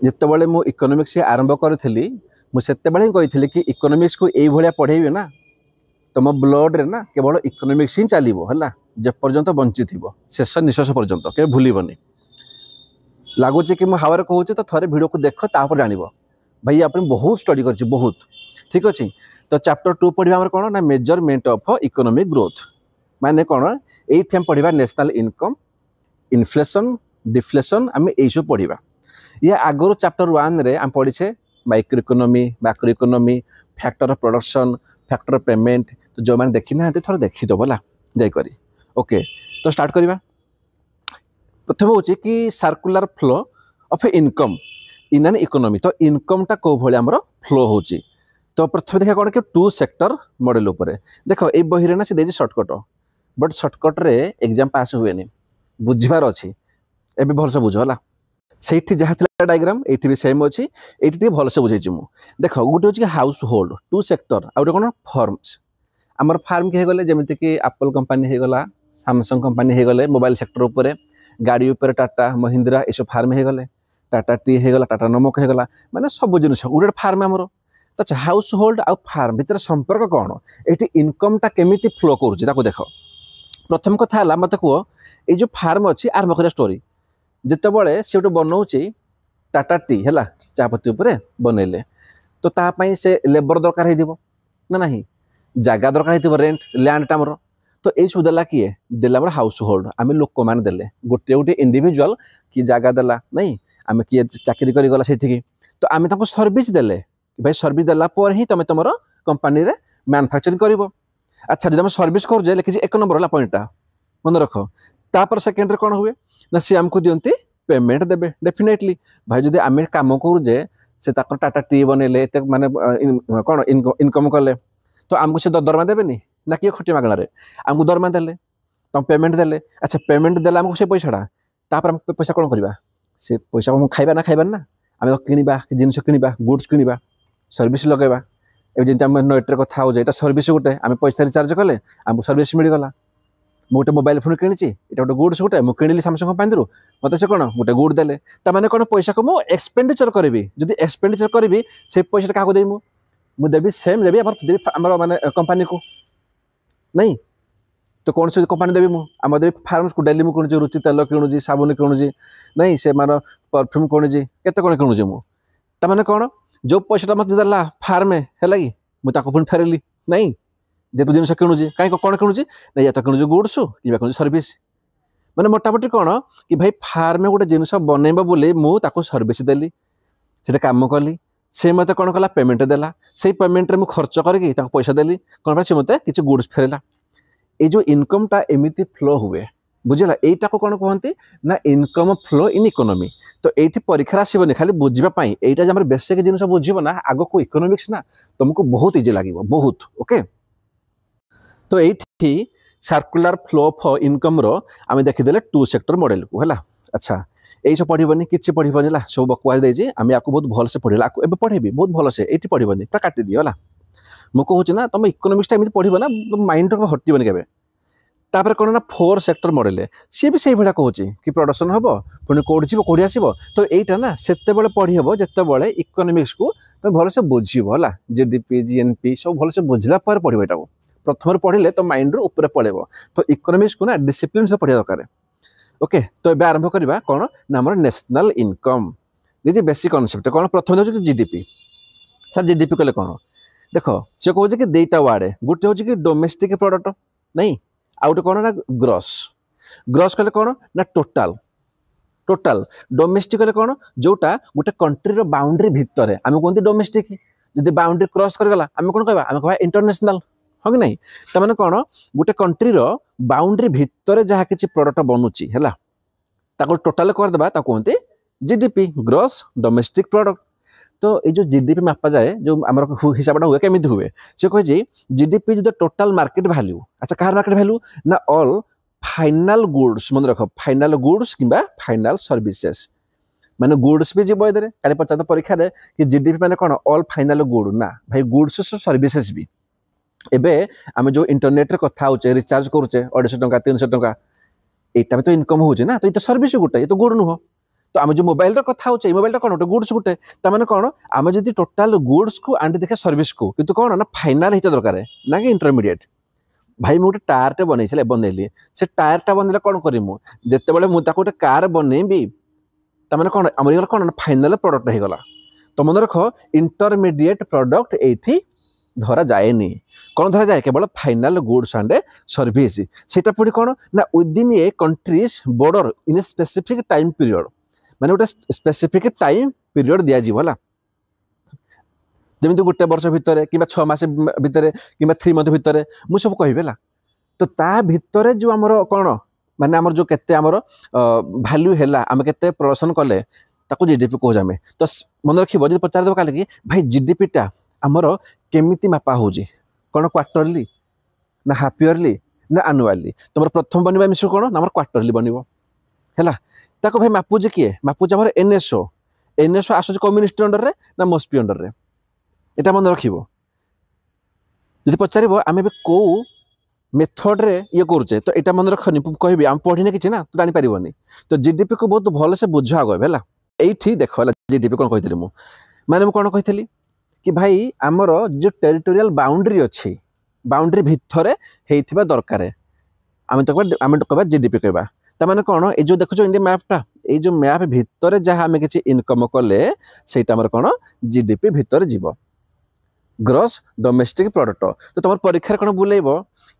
जितेबाला मु इकोनोमिक्स आरंभ करी मुझे कही कि इकोनोमिक्स को यही भाया पढ़ेबी ना तुम ब्लड रे ना केवल इकोनोमिक्स ही चलो है जेपर्यंत बंची थी शेष निश्वास पर्यंत के भूलबनी लगुच कि मुझे हावर कहूँ तो थे भिड को देख तापर जान भाई आप बहुत स्टडी कर बहुत ठीक अच्छे। तो चैप्टर 2 पढ़ा कौन ना मेजरमेंट ऑफ इकोनॉमिक ग्रोथ माने कौन ये पढ़ा नेशनल इनकम इन्फ्लेशन डिफ्लेशन आम यू पढ़ा ये आगुरी चैप्टर 1 रे आम पढ़ीछे micro economy macro economy factor of production factor of payment. तो जो मैंने देखी ना थोड़ा देखीदेव है जाकर ओके। तो स्टार्ट करवा प्रथम हूँ कि circular flow of income in an economy. तो इनकम टा कौ भाई आमर फ्लो हो। तो प्रथम देखा कौन कि 2 सेक्टर मॉडल उपर देख ये बही ना से सर्टकट बट सर्टकट रे एग्जाम पास हुए बुझार अच्छी एवं भलसे बुझ है से जहाँ डायग्राम ये भी सेम अच्छी ये भलसे बुझे मुझे देख गोटे हूँ हाउस होल्ड 2 सेक्टर आ गए कौन फर्म्स आमर फार्म किए गले जमीक कि एप्पल कंपनी हो गला सैमसंग कंपनी हो गले मोबाइल सेक्टर उपर गाड़ी उपर टाटा महिंद्रा ये सब फार्म हो गले टाटा टी हो गला टाटा नमक हो गला माने सब जिन गोटे फार्म आमर। तो अच्छा हाउस होल्ड आउ फार्म भितर संपर्क कौन ये इनकम टा केमिति फ्लो करुँच देख प्रथम कथा है मत कह ये जो फार्म अच्छी आरंभ कर स्टोरी जितेबाला से गोटे बनाऊँच टाटा टी है चापत्ती उपर बनइले तो तापाई से लेबर दरकार हो ना जगह दरकार हो रेंट लैंड टामर। तो ये सब देला किए देला मोर हाउस होल्ड आम लोक मैंने देले गोटे गोटे इंडिविजुअल किए जगह देला नहीं आम किए चाकरी करगला से तो आम सर्विस देले भाई सर्विस देला पर ही तुम तुम कंपनी रे मैन्युफैक्चरिंग कर। अच्छा जब सर्विस कर लिखी 1 नंबर है पॉइंटा मन रख तापर सेकेंड कौन हुए ना सी आमको दिंती पेमेंट देवे डेफिनेटली भाई जब आम कम करुचे से टाटा टी बनइले माने कौन इनकम कले तो आमको से दरमा देवेनि ना किए खटी मागणारे आमको दरमा देले तुम पेमेंट देले। अच्छा पेमेंट देला आमको से पैसाटा तापर पैसा कौन करवा से पैसा को खाइबा ना खाइबा ना आम किणवा जिनस किणवा गुड्स किणवा सर्विस लगेगा एवं जमी आम नेट्रे कथा हो सर्विस गोटे आम पैसा रिचार्ज कले आमको सर्विस मिलगला गोटे मोबाइल फोन किणी ये गोटे गुड्स गोटे मुझे किणिली सैमसंग कंपनी मत से कौन गोटे गुड देले ताने कौन पैसा को मुझे एक्सपेंडिचर करी जब एक्सपेंडिचर करी से पैसा क्या देवी मुझे देवी सेम देवी आम माने कंपनी को नहीं। तो कौन सी कंपनी देवी मुझे देवी फार्म्स को डेली मुझे रुचि तेल किणुची साबुन किणुची नहीं से मान परफ्यूम किणुची केते कौन किणुची मुझे कौन जो पैसा मत देला फार्म है कि मुझे पुणी फेरली नहीं जेतु जिन किणुची कहीं कौन किणुची नहीं या तो किणुची गुड्स कि सर्विस मैंने मोटामोटी कौन कि भाई फार्म गोटे जिनस बनइब बोली मुझे सर्विस देली से कम कली से मत कौन कला पेमेंट देला से पेमेंट रे मुझे खर्च करके पैसा देली कौन से मत किसी गुड्स फेरला ये जो इनकम टा एमती फ्लो हुए बुझला यहीटा को कौन कहते ना इनकम फ्लो इन इकोनॉमी। तो ये परीक्षा आसबनी खाली बुझापी यहाँ बेसिक जिन बुझे ना आग को इकोनॉमिक्स ना तुमको बहुत इजी लगे बहुत ओके। तो ये सर्कुलर फ्लो ऑफ इनकम रो आम देखीदे 2 सेक्टर मॉडल को है। अच्छा यही सब पढ़नी किसी पढ़नी ला सब बकवास देजी आम या बहुत भलसे पढ़ा एवं पढ़ेबी बहुत भलसे ये पढ़नी पूरा काटी दियो है मुझे कहूँ ना तुम इकोनॉमिक्स एमती पढ़ ना माइंड हटबनी के तापर कौन ना 4 सेक्टर मॉडल सी भी से भाया कहूँ कि प्रोडक्शन हम पुणी कौट जी कौटी आसो। तो यहाँ ना से पढ़ी हम जिते इकोनॉमिक्स को तुम भलसे बुझब है जीडीपी जीएनपी सब भलसे बुझला पर पढ़ यहाँ प्रथम पढ़ले तो माइंड रू ऊपर पड़ेब। तो इकोनॉमिक्स को ना डिसिप्लिन से पढ़ा दरकार ओके। तो ये आरंभ करवा कौन ना आम नेशनल इनकम ये बेसिक कनसेप्ट कौन प्रथम देखो जीडीपी सर जीडीपी कहले कौन देख से कहूँ कि 2टा वार्ड गोटे हूँ कि डोमेस्टिक प्रोडक्ट नहीं आउट कौन ना ग्रॉस ग्रॉस कहले कौन ना टोटाल टोटाल डोमेस्टिक कहले कौन जोटा गोटे कंट्री बाउंड्री भितर आम कहते डोमेस्टिक जब बाउंड्री क्रॉस करगला आम कौन कहवा आम कह इंटरनेशनल हाँ कि नहीं तमाने कौन गोटे कंट्री बाउंड्री भितर जहाँ किसी प्रोडक्ट बनूची है टोटाल करदे कहते जीडीपी ग्रॉस डोमेस्टिक प्रोडक्ट। तो ये जो जीडीपी मापा जाए जो आम हिसाबटा हुए केमी हुए से कहे जीडीपी जो टोटाल मार्केट वैल्यू अच्छा कहार मार्केट वैल्यू ना ऑल फाइनाल गुड्स मन रख फाइनाल गुड्स कि फाइनाल सर्विसेस माने गुड्स भी जीव ये कल पचार परीक्षा कि जीडीपी माने कौन ऑल फाइनाल गुड ना भाई गुड्स सर्विसेस भी एबे आम जो इंटरनेट रे कथा होचे रिचार्ज करुचे 250 टंका 300 टंका यहाँ भी तो इनकम होचे ना तो ये तो सर्विस गोटे ये तो गुड नुह तो आम जो मोबाइल कथा हो मोबाइल कौन गोटे गुड्स गोटे ताने कौन आम जब टोटाल गुड्स को आंटी देखा सर्विस को किंतु कौन ना फाइनाल होता दरकार ना कि इंटरमीडिएट भाई मुझे टायरटे बनैली से टायरटा बनइले कौन करूँ जिते मुझे गोटे कार बनईबी ताने कौन आमर कौन फाइनाल प्रोडक्ट हो गला तो मन रख इंटरमीडिएट प्रोडक्ट ये धरा जाएनी कौन धरा जाए केवल फाइनाल गुड्स एंड सर्विस सेटा पुणी कौन ना within A countries border in a specific time period माने गोटे स्पेसिफिक टाइम पीरियड दि जाए जमी गोटे वर्ष भितर कि 6 मास भितर कि 3 मंथ भितर मुझे सब कहला तो ता भितर जो आमर कौन माने आमर जो केते आमर वैल्यू है आम के प्रोडक्शन कले ताको जीडीपी कह जामे तो मन रखिए जब पचार देव कल कि भाई जीडीपी टा आमर केमिति मापा होजी कौन क्वार्टरली ना हाफ इयरली ना आनुआली तुम प्रथम बनवा मिश्र कौन ना क्वार्टरली बनव है ताको भाई मापुजे किए मापुजे आम एनएसओ एनएसओ आसूँ कम्युनिस्ट अंडर रे ना मोस्पी अंडर रे एटा मन रखिबो जदि पचारिबो आमे कौ मेथड रे ये करुचे तो एटा मन रखनी कहबी आम पढ़ी कि ना तो जानी पारिबोनी तो जीडीपी को बहुत भल से बुझ आगे है ये देख जीडीपी कौन कही माने कौन कही कि भाई आमर जो टेरिटोरियल बाउंड्री अच्छी बाउंड्री भितर होइथिबा दरकार आम तो कहबा जीडीपी कहबा ताने कौन ये जो देखो इंडिया मैपटा ये जो मैप भितर जहाँ आम किसी इनकम कले सेटा आमर कौन जीडीपी भितर जीव ग्रॉस डोमेस्टिक प्रोडक्ट तो तुम परीक्षा कौन बुलेब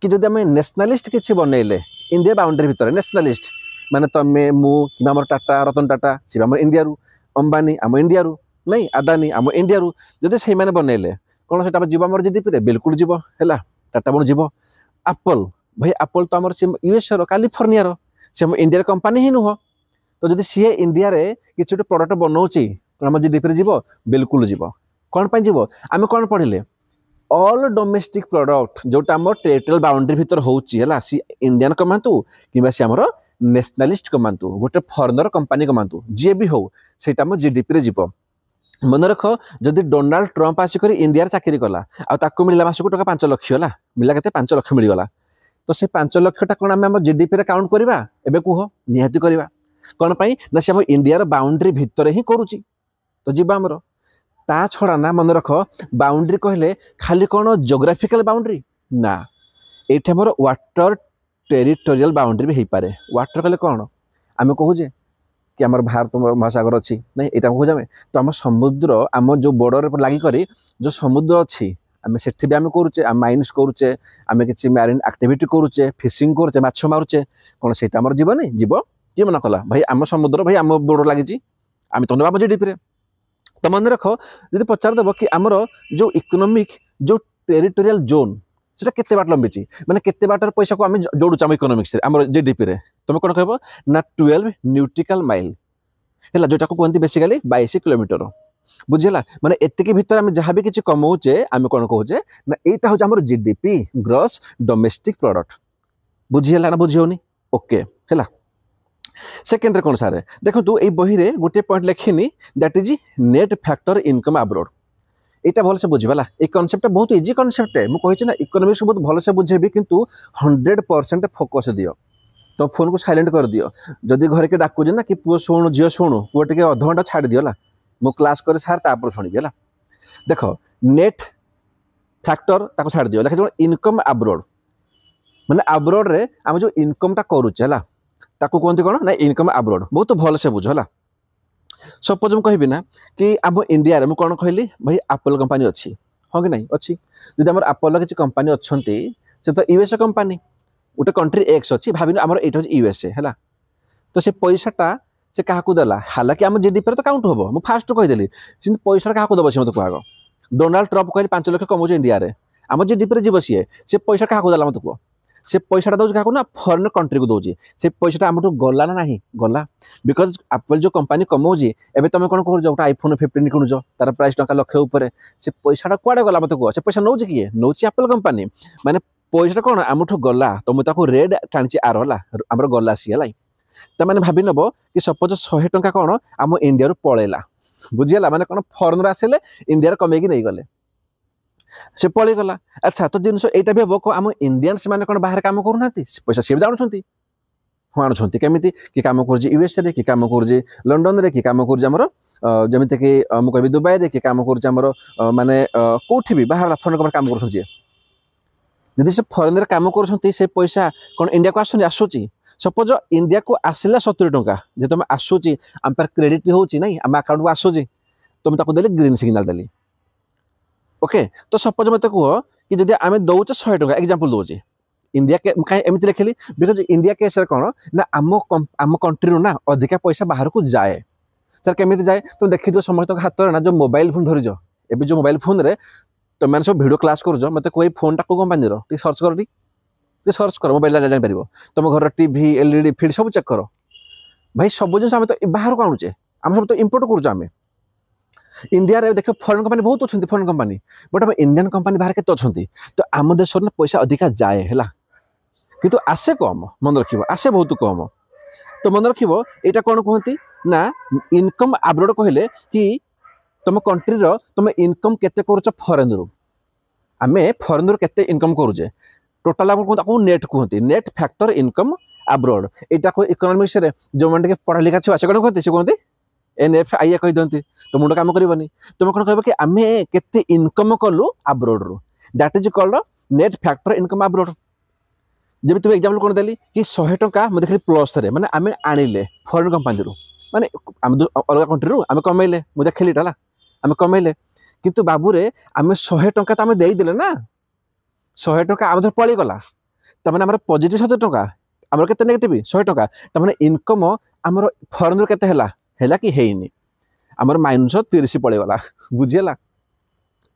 कि जब आम नेशनलिस्ट किसी बनइले इंडिया बाउंड्री भितर नेशनलिस्ट माने तमें मुझे टाटा रतन टाटा सी आम इंडिया अंबानी आम इंडिया नहीं आदानी आम इंडिया जदि से बनइले कौन से जीव आम जीडीपी बिल्कुल जीव है टाटा बन जीव एप्पल भाई एप्पल तो आम यूएस कैलिफोर्निया से आम इंडिया कंपानी ही नुह तो जब सी इंडिया किसी गोटे प्रोडक्ट बनाऊँगी आम जीडीपी जीव बिल्कुल जीव कौन पाई जीव आम कौन पढ़िले ऑल डोमेस्टिक प्रोडक्ट जोटा आम टेरिटोरियल बाउंड्री भितर होगा सी इंडियन कमातु कि सी आमर नेशनलिस्ट कमातु गोटे फॉरेनर कंपानी कमातु जी भी हो सेटा आम जीडीपी जीव मन रख जदि डोनाल्ड ट्रंप आसिक इंडिया चाकरी कला आउ मिलला मासक टका 5 लाख है मिला के 5 लाख मिलगला तो से 5 लाख कौन आम जीडीपी रे काउंट करवा एबे कुह निहाती करवा कौन पाई ना से आम इंडिया बाउंड्री भितर ही करुची तो जीवा आमर ता छड़ा ना मन रख बाउंड्री कहले खाली कौन जोग्राफिकल बाउंड्री ना ये आमर वाटर टेरिटोरियल बाउंड्री भी हो पारे वाटर कहले कौन आम कहूजे कि आम भारत महासागर अच्छी नहीं यहाँ कहूँ तो आम समुद्र आम जो बॉर्डर पर लगिक जो समुद्र अच्छी आम से भी आम करुचे आम माइन्स करुचे आम कि मैरिन एक्टिविटी करुचे फिशिंग करुचे माछ मारुचे कौन से आम जीवनी जीव किए मना कला भाई आम समुद्र भाई आम बॉर्डर लगी आम तो नवा जीडीपी तो मन रख जब पचारदेव कि आमर जो इकोनॉमिक जो टेरिटोरियल जोन से केते बाट लंबी माने केते बाटर पैसा को आम जोड़ुचे आम इकोनॉमिक्स आम जीडीपी रे तुम कौन कह ना 12 न्यूट्रिकल माइल है जोटा को कहते बेसिकली 22 किलोमीटर बुझेगा माने एतिकी भितर आम जहाँ भी किसी कमाऊे आम कौन कहे ना यहाँ हूँ आम जीडीपी ग्रॉस डोमेस्टिक प्रोडक्ट बुझीगला ना बुझीनी ओके है सेकेंड कौन सारे देखो ये बही रे गोटे पॉइंट लिखिनी that is net factor income abroad यहाँ भल से बुझेगा ये कनसेप्ट बहुत इजी कनसेप्ट है मुझे ना इकोनॉमिक्स को बहुत भल से बुझेबी किंतु 100% फोकस दियो तो फोन को साइलेंट कर दियो जदि घर के डाकुजे ना कि पुओ शुणु झील शुणु पुओ टे अध घंटा छाड़ दियो ला मो क्लास करे सार तापर शुणबी है देख नेट फैक्टर ताको छाड़ दियो देख इनकम अब्रोड माने अब्रोड रे आम जो इनकमटा करुचे है ताको कहते कौन ना इनकम अब्रोड बहुत भल से बुझ है सपोज मुझे कहबी ना कि आम इंडिया रे कौन कहली भाई एप्पल कंपानी अच्छी हाँ कि नहीं अच्छी जब आम एप्पल किसी कंपानी अच्छा से तो यूएसए कंपानी गोटे कंट्री एक्स अच्छी भाभी आम ये यूएसए है तो से पैसाटा से क्या देला हालांकि आम जीडीपी तो काउंट हम मुझे फास्ट कहीदेली पैसा क्या दब सी मत कह डोनाल्ड ट्रंप कहली 5 लाख कमाऊे इंडिया रे आम जीडीपी रे जीव सी से पैसा क्या देला मत कह से पैसा दौर क्या ना फॉरेन कंट्री को दौर से पैसा आम गला ना नहीं गला बिकज एप्पल जो कंपानी कमाऊे एवं तुम कौन कह गोटे आईफोन 15 किणुच तार प्राइस टका लक्ष उपर से पैसा कुआड़े गला मत कह से पैसा नौ किए नौ एप्पल कंपानी माने पैसा कौन आमठू गला तो मुझे रेड टाणी आर है आम गला सी है तो मैंने भाभी नब कि सपोज 100 टंका कौन आम इंडिया पलैला बुझीगला माने कौन फॉरेनर आसिले इंडिया कमेकी नहीं गले से पलैगला अच्छा तो जिन यहाँ भी हम आम इंडियंस मैंने कौन बाहर कम करूना पैसा सी भी जानते हाँ आणुछंती केमिति कि काम कर यूएसए रे कि काम कर लंडन रे कि काम कर जमीती कि मुझे कहबी दुबई रे कि काम कर माने कोठी भी बाहर फरेन कंपनी काम कर जदि से फरेन रे काम कर से पैसा कौन इंडिया को आसूची सपोज इंडिया को आसला 70 टंका जे तुम आसूची आम पर क्रेडिट होची नहीं आम अकाउंट को आसूची तुम ताको देले ग्रीन सिग्नल देली ओके तो सपोज मत कह कि जदि आम दौचे 100 टंका एग्जांपल दौचे इंडिया के कहीं एमती लिखिली बिकज इंडिया केस कौन ना आम कंट्री ना अधिका पैसा बाहर को जाए सर केमी जाए तुम देखी समस्त हाथ ना जो मोबाइल फोन धरीज एवं जो मोबाइल फोन रे तुम मैंने सब वीडियो क्लास कर मत कोई फोन टा को कंपानी सर्च कर सर्च कर मोबाइल जापर तुम घर टीवी एलईडी फिल्ड सब चेक कर भाई सब जिन आम तो बाहर को आणुचे आम सब तो इम्पोर्ट करें इंडिया रे देख फरेन कंपनी बहुत अच्छी फरेन कंपनी बट आम इंडियन कंपनी बाहर के अच्छा तो आम देश में पैसा अधिका जाए है किंतु आसे कम मन रख आसे बहुत कम तो मन रख यहाँ कौन कहती ना इनकम आब्रोड कहले कि तुम कंट्री तुम इनकम केते करुच फरेन रु आम फरेन रु केते इनकम करुचे टोटाल आपको नेट कहते नेट फैक्टर इनकम आब्रोड यहाँ को इकोनॉमिक्स रे जो मैंने पढ़ा लिखा छुआ से कौन कहते कहते NFIA कही दिखती तो मुंड काम करनी तुम कौन कह कि आम केते इनकम कलु आब्रोड रु that is called net factor income Abu Road जब तुम एग्जांपल कौन देली कि 100 टंका मुझे देखिए प्लस रे माने आम आनिले फॉरेन कंपनी रु माने आम अलग कंट्री रु आम कमेले मुझे देखिली है आम कमेले किंतु बाबू रे आम 100 टंका तो आम देदेले ना 100 टंका आम पड़ी गला तमाने आम पॉजिटिव 100 टंका आम के नेगेटिव 100 टंका तमाने इनकम आम फॉरेन रु केते है कि हैनी आमर -30 पड़ेगा बुझीगला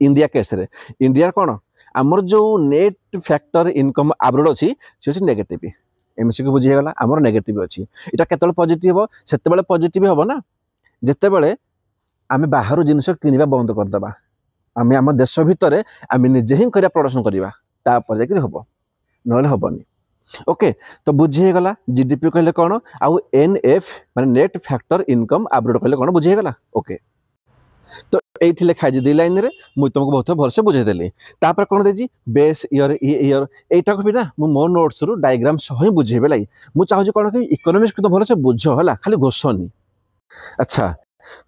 इंडिया केस रे इंडिया कौन आमर जो नेट फैक्टर इनकम आब्रोड अच्छी सी नेगेटिव एमसी को बुझीगला आमर नेगेटिव अच्छी यहाँ केत पॉजिटिव हम से पॉजिटिव हम ना जिते बड़े आम बाहर जिनस किणवा बंद करदे आम आम देश भितर आम निजे ही प्रोडक्शन करवा तापर जाकि हम ना हेनी ओके तो बुझीगला जीडीपी कहले कौन आउ NF माने नेट फैक्टर इनकम आब्रोड कहले कौन बुझीगला ओके तो ये लिखा है 2 लाइन रे मुझे तुमको बहुत भलसे बुझेदेली तापर कौन देजी बेस ईयर ईयर यहीटा भी ना मो नोट्स रु डायग्राम सह ही बुझेबे लाई मुझे चाहूँ कौन कि इकोनॉमिक्स को तो भलसे बुझ है खाली घोषनी अच्छा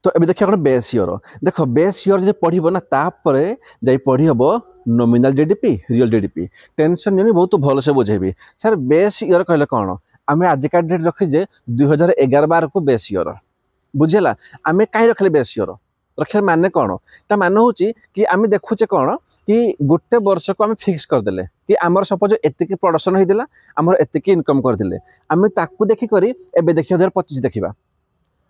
तो अभी देखिए कौन बेस ईयर देख बेस ईयर जो पढ़ो ना तापर जा पढ़ी हम nominal GDP real GDP tension नहीं बहुत भल से बुझेबी सर बेस ईयर कहले कौन आम आजिका डेट रखीजे 2011-12 को बेस ईयर बुझेगा आम कहीं रखले बेस ईयर रखा माने कौन ता मान हूँ कि आम देखुचे कौन कि गोटे वर्ष को आम फिक्स करदे कि आमर सपोज एतिकी प्रोडक्शन होता आमर एतिकी इनकम करदे आम ताकू देखिक एवं देखिए 2025 देखा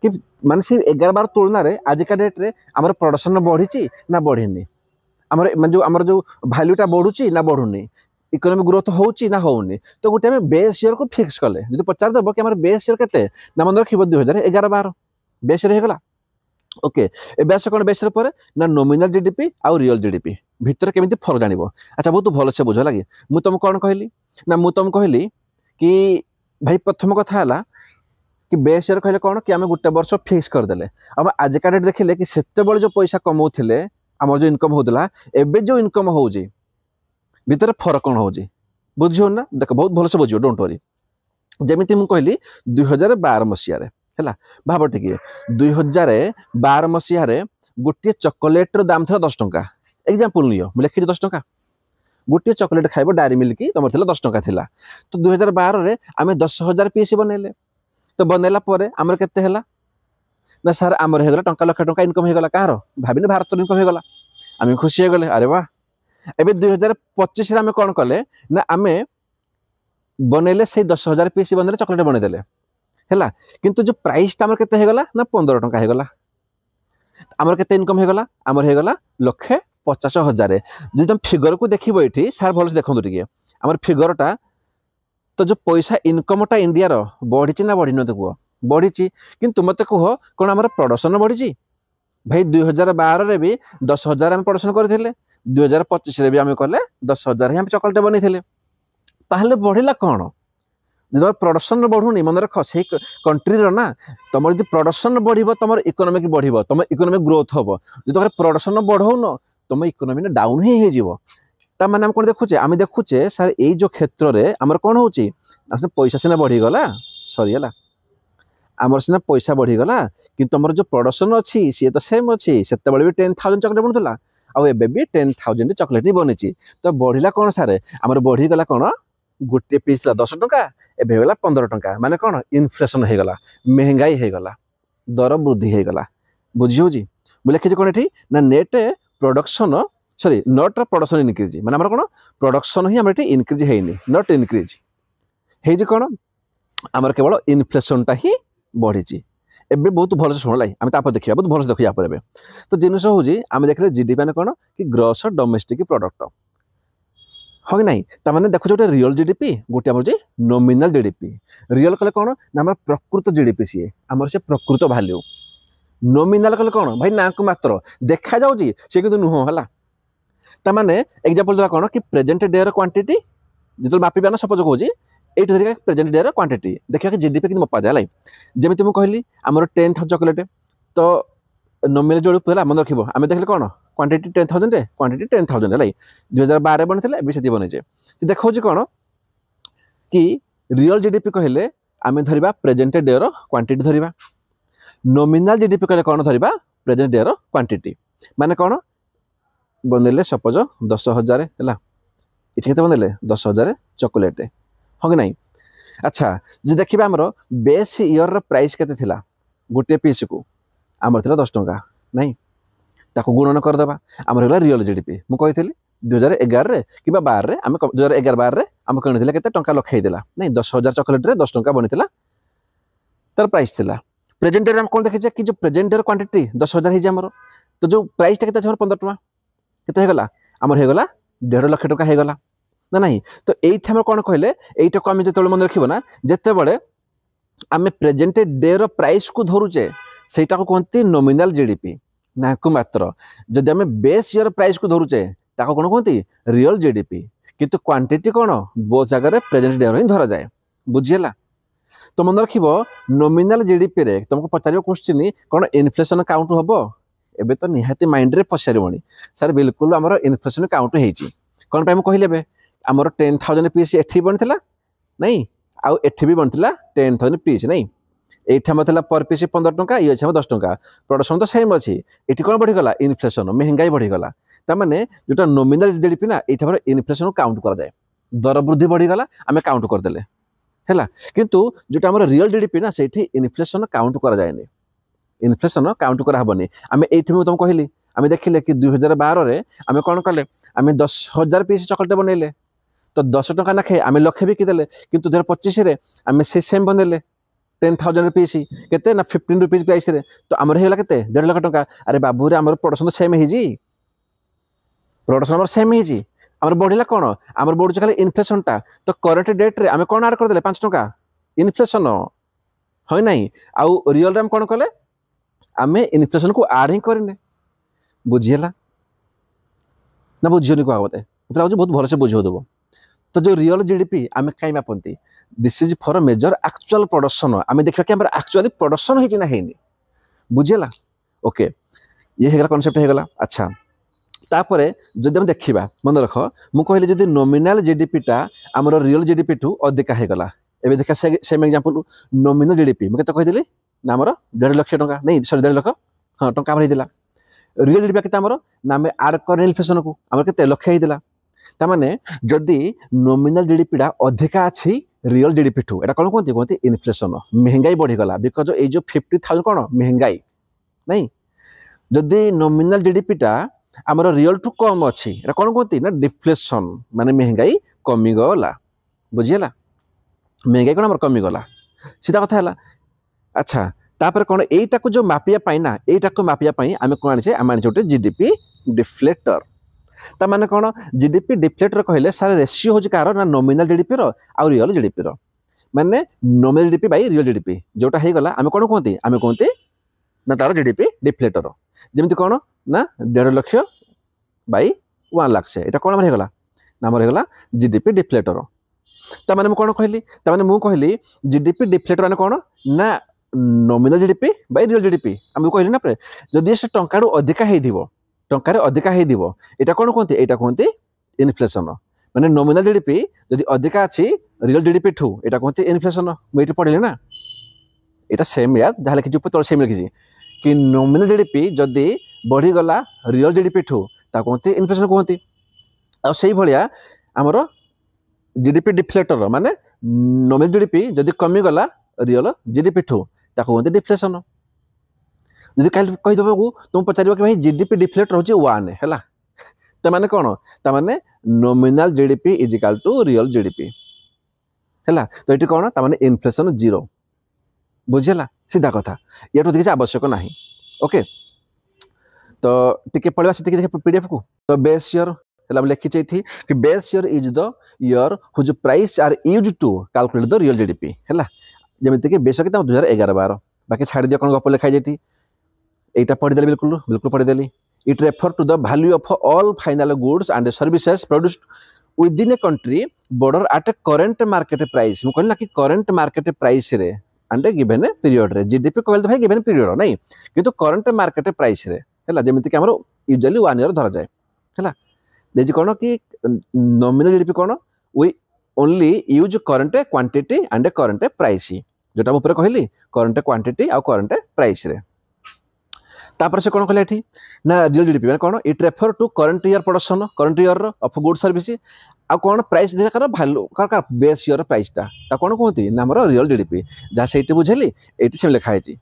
कि माने से 11-12 तुलना रे आजिका डेट रे आमर प्रोडक्शन बढ़ी ना बढ़ीनी आमर जो भैल्यूटा बढ़ुची ना बढ़ुनी इकोनॉमिक ग्रोथ होची ना होनी तो गोटे आम बेस ईयर को फिक्स कले जो पचारदेव कि बेस ईयर केते ना मन रख 2011-12 बेस ईयर होगा ओके एबे आस कौन बेस पर ना नॉमिनल जीडीपी आउ रियल जीडीपी भितर केमिति फरक जानिबो अच्छा बहुत भल से बुझ लगे मु तुम कौन कहली ना मु तुम कहली कि भाई प्रथम कथा है कि बेस ईयर कहले कौन कि आम गोटे वर्ष फिक्स करदे अब आजिका डेट देखिले कि सेते बळे जो पैसा कमाउथिले आमर जो इनकम होता एबे जो इनकम होउजी भितर फरक कौन होउजी बुझियो ना देख बहुत भल से बुझियो डोंट वरी जेमिति मु कहली 2012 मसीह है भाव टिके 2012 मसीह गोटे चॉकलेट दाम था 10 टंका एग्जांपल नियो मु लिखि 10 टंका गोटे चॉकलेट खाइबो डायरी मिल्क तुम 10 टंका थिला तो 2012 रे आमे 10,000 पीस बनैले तो बनैला परे आमर केते हैला ना सर आमर हेगला टंका लक्ष टंका इनकम हेगला कहार भाविने भारत इनकम हेगला आम खुशी हो गले अरे वाह एबे 2025 आम कौन कले ना आम बनैले से 10,000 पीस बनैले चॉकलेट बनईदेले है किंतु जो प्राइस टा केते हेगला ना 15 टंका हेगला आमर केते इनकम हेगला आमर हेगला 1,50,000 जो तुम फिगर को देखिबो एठी सार भल से देखंतु टिके आमर फिगर टा तो जो पैसा इनकम टा इंडिया रो बढ़ी ना बढ़ी न तो बढ़ी किंतु मत कह कौन आम प्रोडक्शन बढ़ी भाई 2012 रे भी 10,000 आम प्रोडक्शन करते 2025 रे भी आम कले 10,000 ही चॉकलेट बनई ताहले बढ़ला कौन जो प्रोडक्शन बढ़ुनी मन रख से कंट्री ना तुम जो प्रोडक्शन बढ़ तुम इकोनॉमिक बढ़ तुम इकोनॉमिक ग्रोथ हम जो तुम प्रोडक्शन बढ़ौन तुम इकोनॉमी डाउन ही हो ताने आम कौन देखुचे आम देखुचे सर ये जो क्षेत्र में आमर कौन हो पैसा सीना बढ़ीगला सरी है आमर सीना पैसा बढ़ीगला कि आमर जो प्रोडक्शन अच्छी सी तो सेम अच्छी से भी 10,000 चॉकलेट बनूला आउ भी 10,000 चॉकलेट ही बनी तो बढ़ला कौन सारे आमर बढ़ीगला कौन गोटे पीस 10 टंका एबे होगला 15 टंका माने कौन इन्फ्लेशन हो गला महंगाई हो गला दर वृद्धि हो गला बुझी हो मुझे लिखी कौन ये ना नेट प्रोडक्शन सॉरी नट प्रोडक्शन इनक्रीज माने हमर कौन प्रोडक्शन ही हमर इनक्रीज हैनी नट इनक्रीज हे जे कौन आमर केवल इन्फ्लेशनटा ही बढ़ी एबे बहुत भलसे शुणला आम तापर देखिए बहुत भलसे देखिए आप तो जिनस हूँ आम देखिए जीडीपी मैंने कौन कि ग्रॉस डोमेस्टिक प्रोडक्ट हाँ कि नहीं ताने देखो गोटे रियल जीडीपी गोटे आम नॉमिनल जीडीपी रियल कले कौन ना आम प्रकृत जीडीपी सी आम से प्रकृत वैल्यू नॉमिनल कले कौन भाई ना को मात्र देखा जाऊँगी सी कि नुह है ताने एग्जांपल देवा कौन कि प्रेजेंट डे क्वांटिटी जो मापिबा ना सपोज कहूँ ये धरिका प्रेजेंट डे क्वांटिटी देखा कि जीडीपी कि मपा जाए जमी मुझे कहली आमर 10,000 चॉकलेट तो नॉमिनल जो पहला मन रखिए आम देखले कौन क्वांटिटी 10,000 क्वांटिटी 10,000 है 2012 बनी थे बनीचे देखा कौन कि रियल जीडीपी कहले आम धरवा प्रेजेंट डे क्वांटिटी धरवा नॉमिनल जीडीपी कहले कौन धरवा प्रेजेंट डे क्वांटिटी माने कौन बनइले सपोज 10,000 है ये बनइले 10,000 चॉकलेट हाँ कि नहीं अच्छा जो देखिए आमर बेस इयर प्राइस के गोटे पीस को आमर था 10 टंका नहीं ताको गुणन करदे आमर होगा रियल जीडीपी मुझे 2011 कि 12 आम 2011-12 आम किनी के टंका लखेदेला नहीं 10,000 चॉकलेट 10 टंका बनी तार प्राइस थी प्रेजेंट डे कौन देखीचे कि जो प्रेजेंट डे क्वांटिटी 10,000 होमर तो जो प्राइसटा के 15 टंका केते होगला आमर होगला 1.5 लाख टंका होगला ना नहीं तो ये कौन कहले यहीटा को आम जो मन रखा ना जिते बड़े आम प्रेजेंट डे प्राइस को धरुचे से कहते नॉमिनल जीडीपी ना को मात्र जदि आम बेस ईयर प्राइस को धरुचे ताको कौन कहते रियल जीडीपी किंतु क्वांटिटी कौन बहुत जगह प्रेजेंट डे ही धरा जाए बुझीगला तो मन रख नॉमिनल जीडीपी रे तुमको पचार क्वेश्चन कौन इन्फ्लेशन काउंट हम एबे तो निहाती माइंड रे पचारि सर बिल्कुल आमर इन्फ्लेशन काउंट होती कौन टाइम कहले आमर 10,000 पीस एठी बनता नहीं आउ एठी भी बनता 10,000 पीस नहीं एठी आम पर पीस 15 टंका ये 10 टंका प्रोडक्शन तो सेम अच्छी ये कौन बढ़ीगला इन्फ्लेशन महंगाई बढ़ीगला ताने जो नॉमिनल जीडीपी ना ये इन्फ्लेशन काउंट कराए दर वृद्धि बढ़ीगला आम काउंट करदे है किंतु जो आम रियल जीडीपी ना से इन्फ्लेशन काउंट कराए इन्फ्लेशन काउंट कराबनी आम ये तुमको कहली आम देखिले कि 2012 आम कौन कले आम 10,000 पीस चॉकलेट बनइले तो 10 टंका ना खाए आम लक्षे बिकिदेले किंतु 2025 आम से सेम बनइले 10,000 पीस केते ना 15 रुपीज प्राइस रे तो आमर हेला केते 1.5 लाख टंका अरे बाबू रे आमर प्रोडक्शन सेम हिजी प्रोडक्शन आमर सेम हिजी आमर बढ़िला कौन आमर बढ़ुचे खाली इन्फ्लेशन टा तो करंट डेट रे आम कौन ऐड करदेले 5 टंका इन्फ्लेशन है नहीं आउ रियल रे आम कौन कले आम इन्फ्लेशन को ऐड ही करने बुझीगला ना बुझीनी कह मत मतलब बहुत भलसे बुझेदेव तो जो रियल जीडीपी आम कहीं मापती this is for measure actual production आम देखा कि एक्चुअली प्रोडक्शन होना है बुझीगला ओके ये होगा कनसेप्ट होगा अच्छा तापर जदि देखा मन रख मुझे कहली जब नॉमिनल जीडीपीटा आमर रियल जीडीपी ठू अधिका होगा एवं देखा सेम एग्जांपल नॉमिनल जीडीपी मुझे कहली ना आमर 1.5 लाख टंका नहीं सॉरी 1.5 लाख हाँ टंका आम होता रियल जीडीपी के ना आम आड कर इन्फ्लेशन को आम के लक्ष्य होता ताने जदि नॉमिनल जीडीपीटा अधिका अच्छी रियल जीडीपी ठू एटा कौन कहते इन्फ्लेशन महंगाई बढ़ीगला बिकज ये जो 50,000 कौन महंगाई नहीं जदि नॉमिनल जीडीपीटा आमर रियल टू कम अच्छी एटा कौन कहते ना डिफ्लेशन माने महंगाई कमिगला बुझीगला महंगाई कौन आमर कमिगला सीधा कथा है अच्छा तापर कौन यहीटा को जो मापिया ना यहीटा को मापिया आम कौन आने आम आने गोटे जीडीपी डिफ्लेक्टर ताने कौन जीडीपी डिफ्लेक्टर कहले सारे रेशियो हो कार ना नॉमिनल जीडीपी आउ रियल जीडीपी माने nominal GDP by real GDP जोटा होगला आम कौन कहते आम कहते ना तार जीडीपी डिफ्लेक्टर जमी कौन ना 1.5 लाख बाई 1 लाख से यहाँ कौन आम होगा ना आम होगा जीडीपी डिफ्लेक्टर ताने कौन कहली ताने मुझे कहली जीडीपी डिफ्लेक्टर माने कौन ना nominal GDP by real GDP आम कहली ना जदि से टंका अधिका हो टंकार अधिका हो यहाँ कौन कहते यहाँ कहते इन्फ्लेशन माने नॉमिनल जीडीपी जदि अधिका अछि रियल जीडीपी ठू एटा कहते इन्फ्लेशन मुझे पढ़िले ना एटा सेम यार जहाँ लिखी ऊपर तल सेम लिखी कि नॉमिनल जीडीपी जदि बढ़ी गला रियल जीडीपी ठू ता कहते इन्फ्लेशन कहते आ सेही भलिया हमर जीडीपी डिफ्लेटर माने नॉमिनल जीडीपी जदि कमी गला रियल जीडीपी ठू ता कहते डिफ्लेशन जदि कहि दबो तुम पचारिबो कि भाई जीडीपी डिफ्लेटर होची 1 हैला त माने कोन त माने nominal GDP is equal to real GDP हैला तो एटी कोन त माने इन्फ्लेशन 0 बुझेला सीधा कथा याटो देखि आवश्यक नाही ओके तो टिके पळवा टिके देखे पीडीएफ को तो बेस ईयर हैला लिखि छैथि कि base year is the year whose price are used to calculate the real GDP हैला जेमिति कि बेस के 2011 12 बाकी छाड़ दिया कोन गप लिखाई जेठी एटा पढ़ी देली बिल्कुल बिल्कुल पढ़ी देली it refer to the value of all final goods and services produced within a country border at a current market price मु कहला कि current market price रे and a given period रे जीडीपी कहल भाई given period नहीं किंतु current market price रे हैला जेमिति कि हमरो यूजुअली 1 ईयर धरा जाए हैला देजी कोन कि nominal GDP cone we only use current quantity and current price जोटा ऊपर कहली current quantity और current price रे तापर से कोन कहले एठी ना रियल जीडीपी माने कोन it refer to current year production current year of good service आ कोन प्राइस दे कर वैल्यू का बेस ईयर प्राइस ता कोन कहती ना हमर रियल जीडीपी जा सेठी बुझेली एठी से लिखा है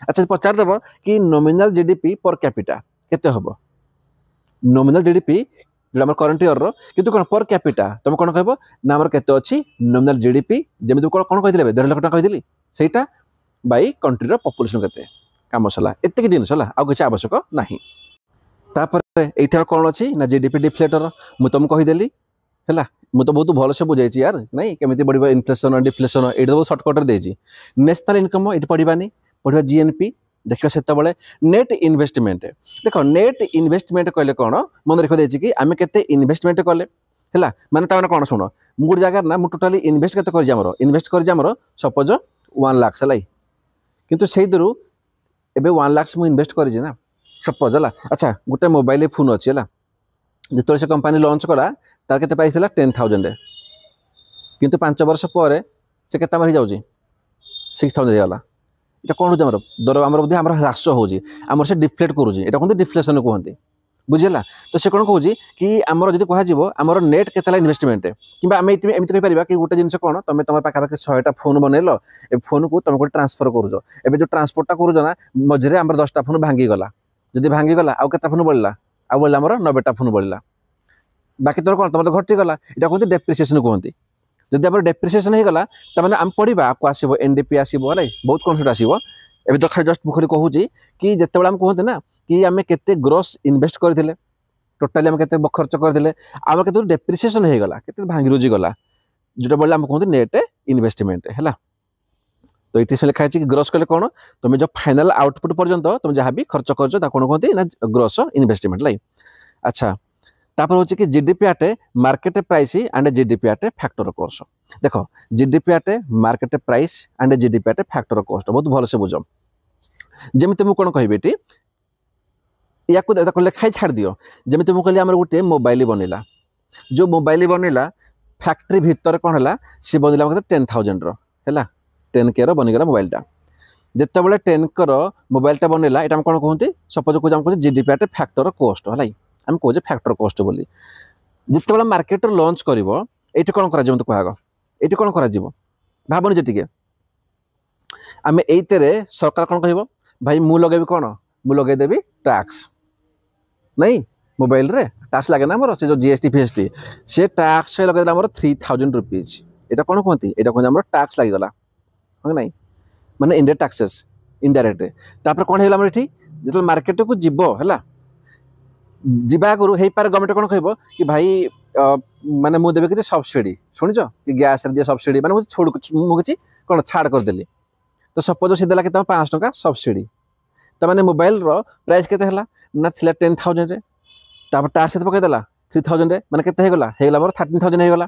अच्छा पचार देबो कि नॉमिनल जीडीपी पर कैपिटा केते हबो नॉमिनल जीडीपी जो हमर करंट ईयर रो किंतु कोन पर कैपिटा तुम कोन कहबो ना हमर केते अछि नॉमिनल जीडीपी जेमे कोन कहि दिले 1.5 लाख टका कहि दिली सेटा बाई कंट्री रो पॉपुलेशन केते काम सला एते जिन सला आ किसी आवश्यक नहीं तापर एठार कौन अच्छी ना जीडीपी डिफ्लेटर मु तुमको कहीदेली है मु तो बहुत भल से बुझाई यार नहीं केमी बढ़ इन्फ्लेशन डिफ्लेशन ये बहुत सर्टकट देती नेशनल इनकम ये पढ़ानी पढ़ा जीएनपी देखा से नेट इन्वेस्टमेंट देख नेट इन्वेस्टमेंट कहले कौन मन रखा देती कि आम के इन्वेस्टमेंट कले है माने ताने कौन शुण गोटे जगार ना मुझे टोटाली इन्वेस्ट के इन्वेस्ट कर सपोज 1 लाख है कितु से एबे 1 लाख मु इन्वेस्ट करी ना सपोज है अच्छा गोटे मोबाइल फोन अच्छी है जो से कंपनी लॉन्च कला तार के प्राइस 10,000 किंतु 5 वर्ष पर से केता मारी जाउची 6,000 गला इटा कोन हो हमर दर हमर बुद्धि हमर ह्रास होउची हमर से डिफ्लेट करूची एटा कोन डिफ्लेशन कहंती बुझिला तो से कोन कहूची कि हमर जदी कहा जीवो हमर नेट केतला इन्वेस्टमेंट किबा हम एमिति कहि परिबा कि गोटे जिंस कोन तमे तमर पाखा पाखा 100 टा फोन बनेलो ए फोन को तमे को ट्रांसफर करूजो एबे जो ट्रांसपोर्ट टा करूजो ना मझरे हमर 10 टा फोन भांगी गला जदी भांगी गला आ केता फोन बढ़ला आ बढ़ला हमर 90 टा फोन बढ़ला बाकी तोर कोन तमे तो घटी गला एटा कहंती डेप्रिसिएशन कहंती जदी हमर डेप्रिसिएशन हे गला त माने हम पढिबा आपको आसीबो एनडीपी आसीबो हलै बहुत कॉन्सेप्ट आसीबो एबे तो खाली जस्ट मुखरी कहूची कि जेतेबेला हम कहते ना कि आमे केते ग्रोस इन्वेस्ट करथिले टोटली हम केते खर्च करथिले आमे केते डेप्रिसिएशन हे गला केते भांगी रोजी गला जोटा बोलला हम कहते नेट इन्वेस्टमेंट हैला तो इति से लिखा है कि ग्रोस कहले कोन तुम जो फाइनल आउटपुट पर्यंत तुम जहां भी खर्च करजो ता कोन कहते ना ग्रोस इन्वेस्टमेंट लाई अच्छा तापर होची कि जीडीपी आटे मार्केट प्राइस एंड जीडीपी आटे फैक्टर कॉस्ट देखो जीडीपी आटे मार्केट प्राइस एंड जीडीपी आटे फैक्टर कॉस्ट बहुत भल से बुझो जेमिते मु कोन कहबेटी या को देखो लिखाई छाड़ दियो जेमिते मु कहली हमर गुटे मोबाइल बनेला जो मोबाइल बनेला फैक्ट्री भीतर कोन हला से बनेला मते 10,000 रो हैला 10K रो बनेगला मोबाइल टा जत्ते बेले 10K रो मोबाइल टा बनेला एटा हम कोन कहंती सपोज को हम कहंती जीडीपी आटे फैक्टर कॉस्ट हलाई हम कोजे फैक्टर कॉस्ट बोली जिते बेला मार्केट लॉन्च करिवो एठी कोन करा जमत कहगो एठी कोन करा जीवो भाबनी जटिके आमे एइतेरे सरकार कोन कहबो भाई मु लगेबी कोन मु लगे देबी टैक्स नहीं मोबाइल रे टैक्स लागे ना हमर से जो जीएसटी फीएसटी से टैक्स से लगे हमर 3,000 रुपीस एटा कोन कहंती एटा कोन हमर टैक्स लागि गला हो नहीं माने इनडायरेक्ट टैक्सेस इनडायरेक्ट तापर कोन हेला हमर एठी जेतल मार्केट को जीवो हला जीवा करू हे पार गवर्नमेंट कोन कहबो कि भाई माने मु देबे कि सब्सिडी सुनिजो कि गैस रे दिया सब्सिडी माने छोड़ मु किछि कोन छाड़ कर देली तो सपोज से देला कि 5 टका सब्सिडी त माने मोबाइल रो प्राइस केते हला ना थिला 10,000 रे तापर टैक्स से पके देला 3,000 रे माने केते हे गला मोर 13,000 हे गला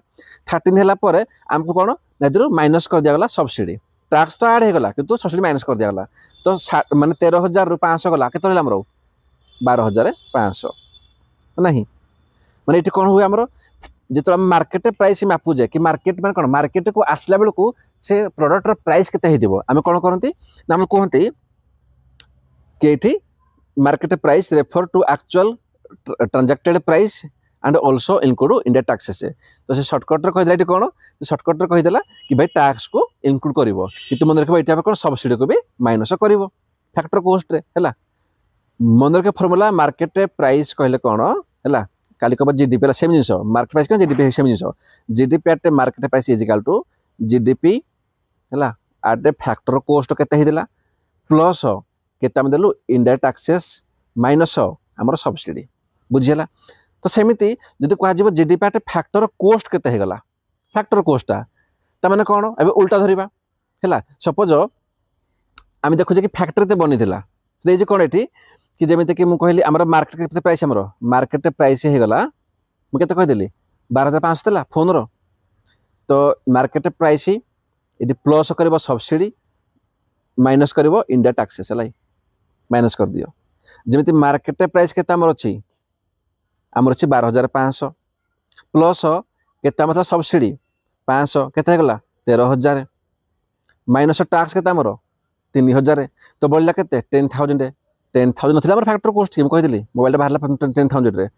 13 हेला परे हमको कोन नेदरो माइनस कर दिया गला सब्सिडी टैक्स तो ऐड हे गला किंतु सब्सिडी माइनस कर दिया गला तो माने 13,000 रु 500 गला केते हला हमरो 12,500 नहीं माने ये कौन हुए आमर जो मार्केट प्राइस मापुजे कि मार्केट मान कौन मार्केट को आसला बेलू को से प्रोडक्टर प्राइस केते आम कौन करती ना आम कहते कि market price refer to actual transacted price and also include इंडिया टैक्सेस। तो से सर्टकट कहीदेला कौन सर्टकट कहीदेला कि भाई टैक्स को इनक्लूड कर मन रखा ये कौन सब्सिडी को भी माइनस कर फैक्टर कॉस्ट है मन रखा फर्मूला मार्केट प्राइस कहले कौन है काली कब जीडीपी सेम जिन मार्केट प्राइस कौन जीडीपी सेम जिन GDP at market price is equal to GDP है एट फैक्टर कॉस्ट केते प्लस केते देलु इंडिया टैक्सेस माइनस आमर सब्सिडी बुझीगला। तो सेमती जब कह जीडीपी एट फैक्टर कॉस्ट केते गला फैक्टर कॉस्टा तमाने कौन अब उल्टा धरिबा है सपोज आम देखुचे कि फैक्ट्री बनी थी कौन ये कि जमीती कि कहली आम मार्केट प्राइस आमर मार्केट प्राइस हो गला मुझे कहीदेली 12,500 था फोन रो। तो मार्केट प्राइस ये प्लस कर सब्सिडी माइनस कर इंडिया टैक्सेस है माइनस कर दियो जमीती मार्केट प्राइस केते आमर अच्छी आमर अच्छी 12,500 प्लस केते आमर सब्सिडी 500 केते गला 13,000 माइनस टैक्स केते आमर 3,000 तो बढ़ला केते 10,000 10,000 ना फैक्टर कॉस्ट की मुझे मोबाइल बाहर 10,000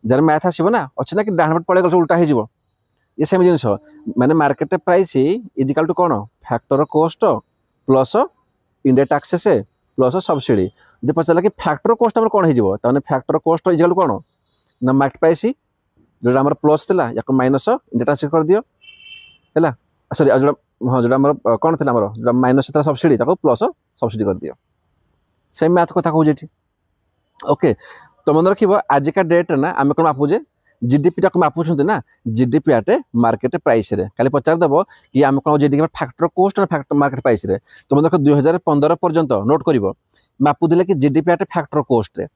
जार मैथ आसो ना अच्छे ना कि डाण पड़े गल उल्टा हो ये सेम जिन माने मार्केट प्राइस इजिकल टू कौन factor cost plus India taxes plus subsidy जो पचारा कि फैक्टर कॉस्ट आम कौन हो फैक्टर कॉस्ट इजिकल टू कौन ना मार्केट प्राइस जो आम प्लस था या माइनस इंडिया टैक्स कर दियो है सॉरी जो हाँ जो कौन थी जो माइनस था सब्सिडी प्लस सब्सिडी कर दियो सेम मैथ कथा कहूँ ओके। तो मन रख आजिका डेट ना आम कौन मापुजे जीडीपी टाक मापुंट ना जीडीपी आटे मार्केट प्राइस रे खाली पचारदेव कि आम कौन जीडीपी फैक्टर कॉस्ट ना फैक्टर मार्केट प्राइस रे। तो मन रख 2015 पर्यंत नोट कर मापुदे कि जीडीपी आटे फैक्टर कॉस्ट रे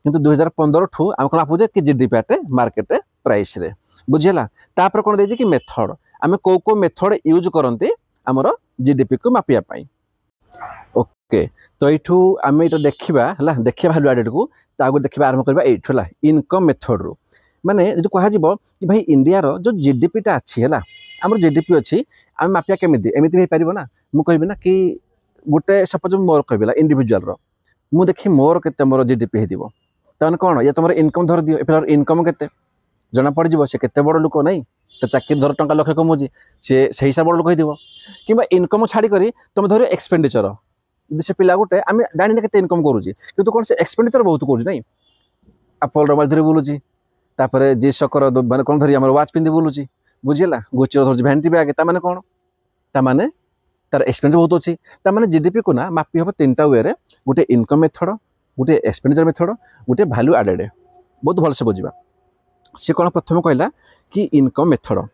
किंतु 2015 ठू आम कौन मापुजे कि जीडीपी आटे मार्केट प्राइस रे बुझीला। तापर कौन देछि कि मेथड आम को मेथड यूज करते आमर जीडीपी को मापिया पाई ओके। तो यू आम ये देखा है देखा भैल्यू एडेड को ताको देखा आरंभ करवा ये इनकम मेथड रू माने जो कह कि भाई इंडिया जो जीडीपीटा अच्छी है आम जीडीपी अच्छी आम मापिया केमी एमती हो पार ना मुझे ना कि गोटे सपोज मोर कह इंडिविजुआल मुझे देखी मोर के मोर जीडीपी हो तमें कौन ये तुम इनकम धर दियो फिर इनकम के जना पड़ से केते बड़ लोक नहीं तो चाकरी धर टंका लक्ष कमाऊँ सी से हिसाब बड़ लोक हो कि इनकम छाड़ी तुम धर एक्सपेंडिचर से पिला गोटे आम जानी के इनकम करुँचे कि कौन से एक्सपेंडिचर बहुत कर आप्पल मोबाइल धरी बुलूची जी सकर मैंने कौन धरी वाच पिंधि बुलूची बुझीला गोचर धरती भैंटी बैग ताने कौन ताने तार एक्सपेंडिचर बहुत अच्छी ताने जीडीपी को ना मापी हम 3टा वे गोटे इनकम मेथड गोटे एक्सपेंडिचर मेथड गोटे वैल्यू एडेड बहुत भलसे बुझा सी कौन प्रथम कहला कि इनकम मेथड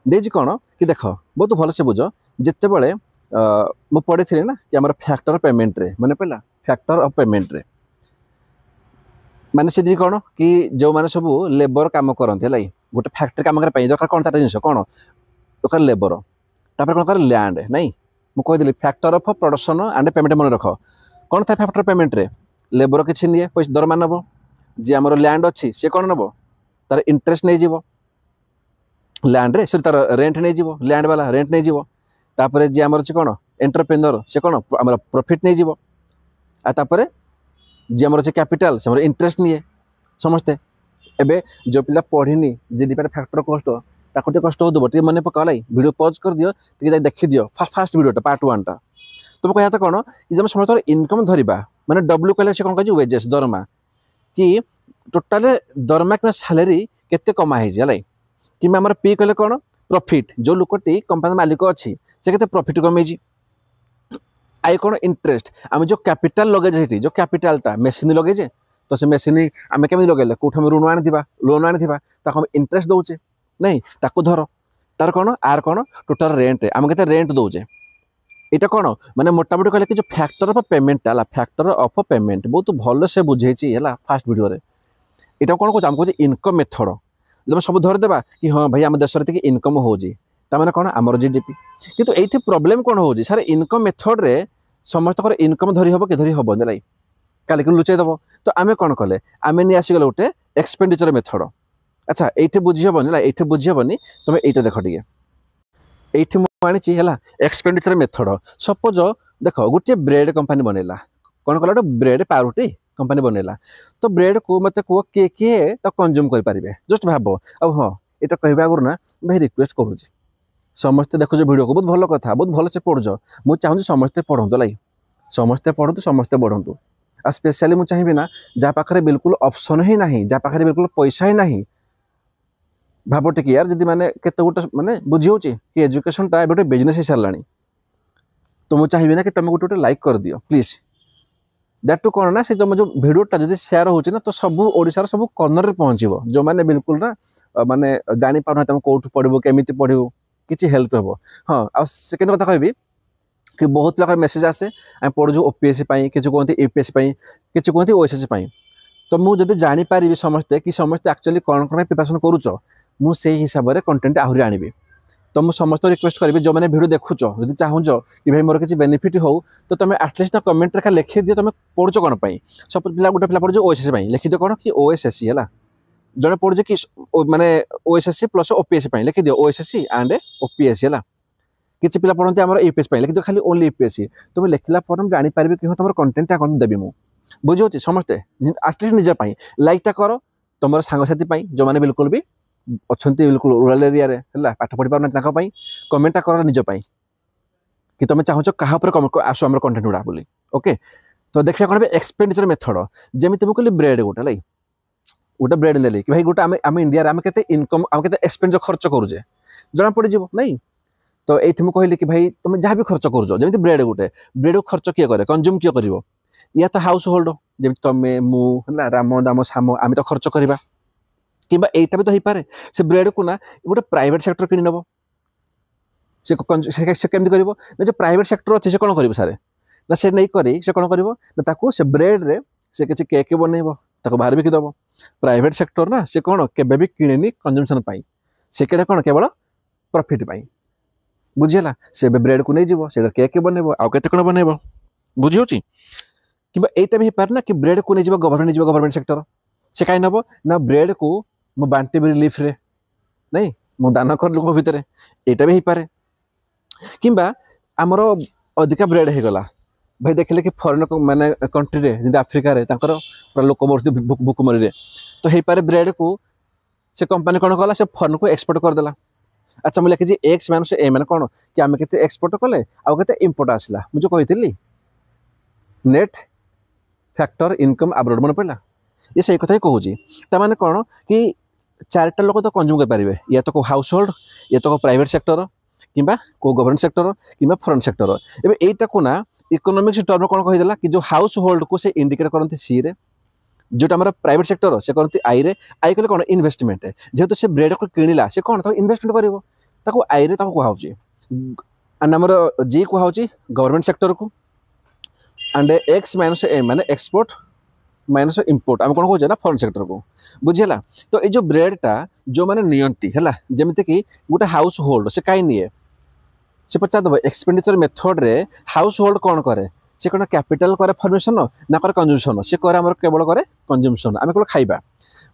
देजी कौन कि देख बहुत भलसे बुझ जिते बड़े मु पढ़ी थी ना कि आम फैक्टर पेमेंट रे मन पड़ा फैक्टर ऑफ पेमेंट रे माने से कौन कि जो मैंने सब लेबर काम करते है गोटे फैक्ट्री काम करने दरकार कौन चार्टा जिन कौन दरकार लेबर तापर कौन कर लैंड नहीं मुझे कहली factor of production and payment मन रख कौन था फैक्टर पेमेंट रे लेबर किसी निए पैसा दरमा नब जी आम लैंड अच्छी सी कौन नब तार इंटरेस्ट नहीं जीव लैंड रे सॉरी तार रेंट नहीं जीव लैंड वाला रेंट नहीं जीव तापर जी आमर अच्छे कौन एंटरप्रेन्योर से कौन आम प्रॉफिट नहीं जीव आपर जी आमर अच्छे कैपिटाल से इंटरेस्ट निए समस्ते एबे जो पिला पढ़ी जीडीपी फैक्टर कस्ट ताको कष्ट हो मन पका वीडियो पॉज कर दियो देखी दियो फास्ट वीडियोटा पार्ट 1 टा तुम कह तो कौन कि जब समस्त इनकम धरवा माने डब्ल्यू कहले से कौन कह वेजेस दरमा कि टोटाल दरमा कि सैलरी केते कमा है कि आम पी कहले कौन प्रॉफिट जो लोकटी कंपनी मालिक अच्छी से केते प्रॉफिट कमे आई कौन इंटरेस्ट आम जो कैपिटाल लगे जो कैपिटालटा मेसीन लगे तो से मेसीन आम केमी लगे कौट ऋण आनी लोन आनी हम इंटरेस्ट दौचे नहीं ताको धर तार कौन आर कौन टोटाल रेंट आम के रेंट दौचे यहाँ कौन माने मोटामोटी कहले कि जो फैक्टर ऑफ पेमेंट है फैक्टर ऑफ पेमेंट बहुत भल से बुझे फास्ट वीडियो यहाँ कौन कह कहे इनकम मेथड जब सब धरदेवा कि हाँ भाई आम देश में इनकम होची ताने कौन आमर जीडीपी किंतु ये प्रॉब्लम कौन हो सार इनकम मेथड रे समस्त इनकम धरी हम कि धरी हम काली लुचाई दब तो आम कौन कले आम नहीं आसीगले गोटे एक्सपेंडिचर मेथड अच्छा ये बुझीहबनी है ये बुझीहबनी तुम ये देख टे ये मुझे है एक्सपेंडिचर मेथड सपोज देख गोटे ब्रेड कंपनी बनैला कौन कला गोटे ब्रेड पाउरुटी कंपनी बनैला तो ब्रेड को मत कह किए किए तो कंज्यूम करेंगे जस्ट भाव अब हाँ ये कहवा आगु ना भाई रिक्वेस्ट करुँच समस्ते देखो वीडियो को बहुत भल कथा बहुत भल से पढ़ुच मुझे चाहूँगी समस्ते पढ़ु लाई समस्ते पढ़ु समस्ते बढ़ु आ स्पेशली मुझे चाहिए ना जहाँ पाखे बिल्कुल ऑप्शन ही ना जहाँ पाखे बिल्कुल पैसा ही ना भाव टे यार जब मैंने केते गोटे माने बुझी हो कि एजुकेशन टा गोटे बिजनेस ही सारा तो मुझे चाहिए ना कि तुम गोटे लाइक कर दियो प्लीज दैट टू कौन ना से तुम जो भिडियोटा जब सेयार हो ना तो सब ओडिशार सब कर्नर पहुँचो जो मैंने बिल्कुल ना माने जानी पार तुम कौट पढ़ो केमी पढ़ो किसी हेल्प हे हाँ आ सेकेंड कथा कहबी कि बहुत प्रकार मेसेज आसे आम पढ़ु ओपीएससी कि कहते यूपीएससी कि कहते ओएसएससी तो मुझे जानीपारि समस्ते कि समस्ते एक्चुअली कौन कौन प्रिपरेशन करुच मुझे हिसाब से कंटेंट आहरी आनी तो मुझे समस्त रिक्वेस्ट करी जो मैंने भिडियो देखुच जब चाहूच कि भाई मोर किसी बेनिफिट हो तो तुम एटलिस्ट ना कमेंट रेखा लिखी दियो तुम पढ़ुच कौन सब पिला गोटे पिला पढ़ु ओएसएससी लिखी दियो कौन कि ओएसएससी है जड़े पढ़ुचे कि माने ओएसएससी प्लस ओपीएससी लिखी दियो ओएसएससी एंड ओपीएससी है किसी पिला पढ़ते आम यूपीएससी लिखी दियो खाली ओनली यूपीएससी तुम लिखला जानी पारि कि तुम कंटेंट कौन देवी मुझे बुझे समस्ते एटलिस्ट निजाई लाइकटा कर तुम सांगसाथी जो मैंने बिल्कुल भी अच्छा बिल्कुल रूराल एरिया रे है पाठ पढ़ी पार कमेंटा कर निजपाई कि तुम चाहूच क्या आसो आम कंटेंट गुड़ा बोली ओके तो देखा कौन एक्सपेंडिचर मेथड जमी तुम कहली ब्रेड गोटे लाई गोटे ब्रेड नेली कि भाई गोटे आम इंडिया आम के इनकम आम के एक्सपेंडिचर खर्च करुचे जना पड़ जा नहीं तो ये मुझे कहली कि भाई तुम जहाँ भी खर्च करुच जमी ब्रेड गोटे ब्रेड को खर्च किए करे कंज्यूम किए कर या तो हाउस होल्ड जमी तुम्हें मुझे राम दाम साम आम तो खर्च करवा कि भी तो हो पारे से ब्रेड को ना गोटे प्राइवेट सेक्टर कि नब से केमती कर जो प्राइवेट सेक्टर अच्छे से कौन कर सारे ना से नहीं करी से कौन कर से ब्रेड रे से किसी केक बनइब बाहर बिकी दब प्राइवेट सेक्टर ना से कौन के किणेनी कंजम्पशन से कौन केवल प्रॉफिट बुझीला से ब्रेड को नहीं जीव से केक बनइब आउ के कौन बनइब बुझी कि यहाँ भी पारे ना कि ब्रेड को नहीं गवर्नमेंट सेक्टर से कहीं नब ना ब्रेड को मु बांटी रिलीफ रे नहीं मु दान कर लोक भितर यहाँ भी हो पारे कि आमर अधिका ब्रेड हो गला भाई देखले कि फॉरेन माने कंट्री रे जैसे आफ्रिका रे पूरा लोक मर भूखमरी तो हो पारे ब्रेड को से कंपनी कौन कला से फॉरेन को एक्सपोर्ट करदेला अच्छा मुझे लिखी एक्स माइनस ए मैंने कौन कि आम के एक्सपोर्ट कले आउ के इम्पोर्ट आसला मुझे कही नेट फैक्टर इनकम आब्रॉड मन पड़ा ये सही कथा ही कहूँ ताने कौन कि चारिटा लोक तो कंज्यूम करेंगे या तो हाउस होल्ड या तो प्राइवेट सेक्टर कि गवर्नमेंट सेक्टर कि फॉरेन सेक्टर एवं यहीटा को ना इकोनॉमिक्स टर्म कौन कहीदेला कि जो हाउस होल्ड को से इंडिकेट करती सी रे जोटा हमारा प्राइवेट सेक्टर से करती आई रे आई कले कौन इन्वेस्टमेंट जेहेतु से ब्रेड को किणिला से कौन इन्वेस्टमेंट कर आई रे कहुचे एंड आमर जी कहुचे गवर्नमेंट सेक्टर को एंड एक्स माइनस ए माने एक्सपोर्ट माइनस इम्पोर्ट आम कौन कहे ना फॉरेन सेक्टर को बुझीला तो ये जो ब्रेडटा जो मैंने नियंती है जमीती कि गोटे हाउस होल्ड से कहीं निए से पचार दब एक्सपेंडिचर मेथड रे हाउस होल्ड कौन करे से कौन कैपिटल करे फॉर्मेशन ना करे कंज्यूमशन से करे आम केवल करे कंज्यूमशन आम केवल खाइबा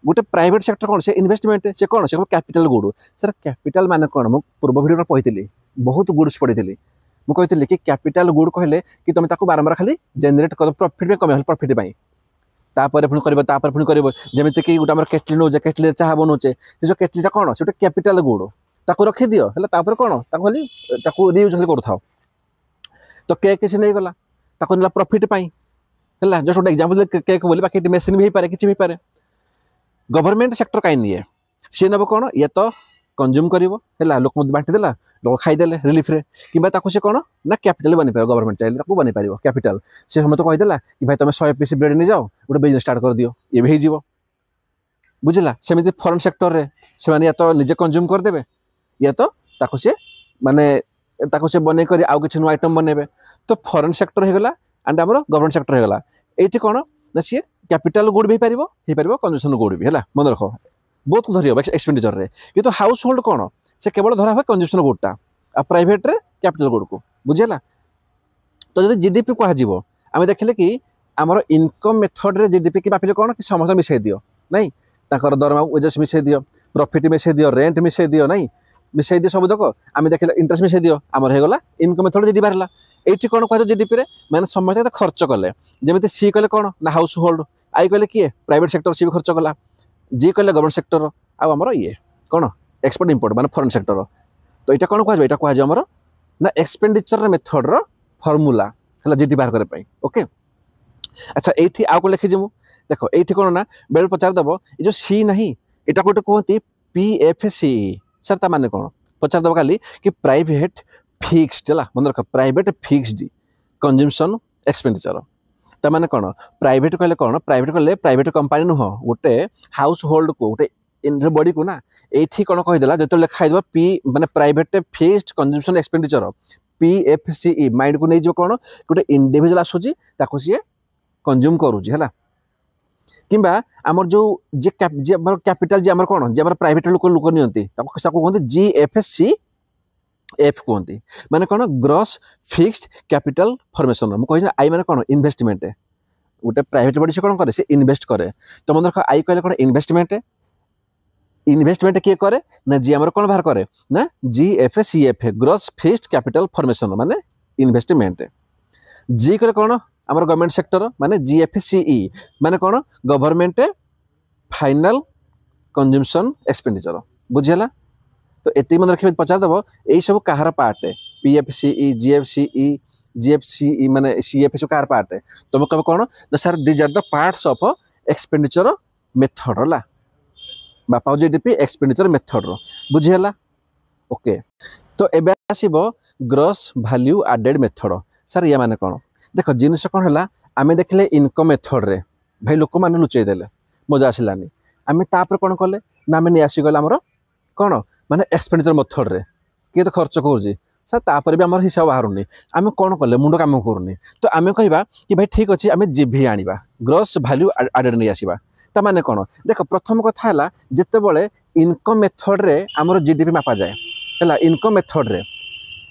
गोटे प्राइवेट सेक्टर कौन से इन्वेस्टमेंट से कौन से कैपिटल गुड सर कैपिटल माने कौन मुझे पूर्व भिडियो पढ़ी बहुत गुड्स पढ़ी मुझे कि कैपिटल गुड कहले कि तुम बारंबार खाली जेनेट कर प्रॉफिट कम प्रॉफिट तापर पुणी कर जमीती कि गोटे आम केटली नौचे केटली चाह बनाऊे से जो केटलीटा कौन से कैपिटल गुड ताको रखी दियो है कौन खाली रियूज खाली करूँ तो केक किसी नहीं गला ना प्रॉफिट है जस्ट गोटे एग्जांपल केक बोली बाकी मेसीन भी पारे किसी भी पारे गवर्नमेंट सेक्टर कहीं निए सी नब कौन या तो कंज्यूम कर लोक बांटीदेला लोक खाईदे रिलीफ रे कि से कौन ना कैपिटल बनी पार गवर्नमेंट चाहिए बनी पार कैपिटल से समझ तो कहीदेला कि भाई तुम 100 पीस ब्रेड नहीं जाओ गोटे बिजनेस स्टार्ट कर दियो ये भी हो बुझला सेमती फॉरेन सेक्टर रे से या तो निजे कंज्यूम करदे या तो से माने से बन कर आउ कि नुआ आइटम बनइबे तो फॉरेन सेक्टर हो गला एंड आम गवर्नमेंट सेक्टर हो गला ये कौन ना सी कैपिटल गुड भी हो पार कंज्यूमशन गुड भी है मन रख बहुत धरी हम एक्सपेंडिचर रे कि हाउस होल्ड कौन से केवल धरा हुए कंज्यूमशन गुडटा आ प्राइवेट रे कैपिटल गुड को बुझेला तो जब जीडीपी कह आम देखले कि आमर इनकम मेथड रे जीडीपी कि मापिले कौन कि समस्त मिसई दियो नहीं दरमा वेजेस मिसई दियो प्रॉफिट मिसई दियो रेंट मिसई दियो नहीं मिसई दियो सब तक आम देखिए इंटरेस्ट मिसई दियो आमर होगा इनकम मेथड जीडी बाहर ये कौन कह जीडीपी रे मैंने समस्त खर्च कले जमी सी कले कौन ना हाउस होल्ड आई कले किए प्राइवेट सेक्टर सी भी खर्च कला जी कले गवर्नमेंट सेक्टर आमर ये कौन एक्सपोर्ट इंपोर्ट माने फॉरेन सेक्टर तो यहाँ कौन कह कह ना एक्सपेंडिचर मेथड रो फॉर्मूला है जीडी बाहर करने ओके अच्छा ये आउ कौन लिखी मुझे देख ये कौन ना बेल पचारदेव ये जो सी ना यहाँ गोटे कहते PFCE सर ता माने कौन पचारदेव खाली कि प्राइवेट फिक्सड है मन रख प्राइवेट फिक्सड कंज्यूमशन एक्सपेंडिचर ता माने कौन प्राइवेट कहले कौन प्राइवेट कंपनी नुह गोटे हाउस होल्ड को गोटे बॉडी को ना ये कौन कहीदेला जो लिखाई पी माने private fixed consumption expenditure PFCE mind को नहीं कौन गोटे इंडिविजुअल आसूची सी कंज्यूम करुँच है किंबा आमर जो जे कैपिटल जे आमर कौन जे आमर प्राइवेट लोक नियंती कहते GFCF कहते माने कौन ग्रॉस फिक्स्ड कैपिटल फॉर्मेशन मुझे आई माने कौन इन्वेस्टमेंट गोटे प्राइवेट बॉडी से कौन करे से इन्वेस्ट करे तो मन रख आई कहले कौन इन्वेस्टमेंट किए करे ना जी आमर कौन बाहर करे ना GFCF gross fixed capital formation माने इन्वेस्टमेंट जी कहले कौन आमर गवर्नमेंट सेक्टर माने GFCE माने कौन गवर्नमेंट फाइनल कंज्यूमशन एक्सपेंडिचर बुझीला तो ये मन रखिए पचारदेव यही सब कहार पार्ट है PFCE GFCE माने CF सब कहार पार्ट है तुम कह कौन ना sir these are the parts of expenditure method है बापा जीडीपी एक्सपेंडिचर मेथड बुझीला ओके तो एबे आसीबो gross value added method sir या माने कौन देख जिनस कौन है आम देखले इनकम मेथड रे भाई लोक मैंने लुचई देले मजा आसलानी आम तापर कौन कले ना आम नहीं आसीगला आमर कौन माने एक्सपेंडिचर मेथड रे किए तो खर्च करुँच सर तापर भी आम हिसाब बाहर आम कौन कले मुंड काम करूनी तो आम कहवा कि भाई ठीक अच्छे आम जीभी आनिबा ग्रॉस वैल्यू एडेड नहीं आसवा ता माने कौन देख प्रथम कथा है जितेबले इनकम मेथड रे आमर जीडीपी मापा जाए है इनकम मेथड रे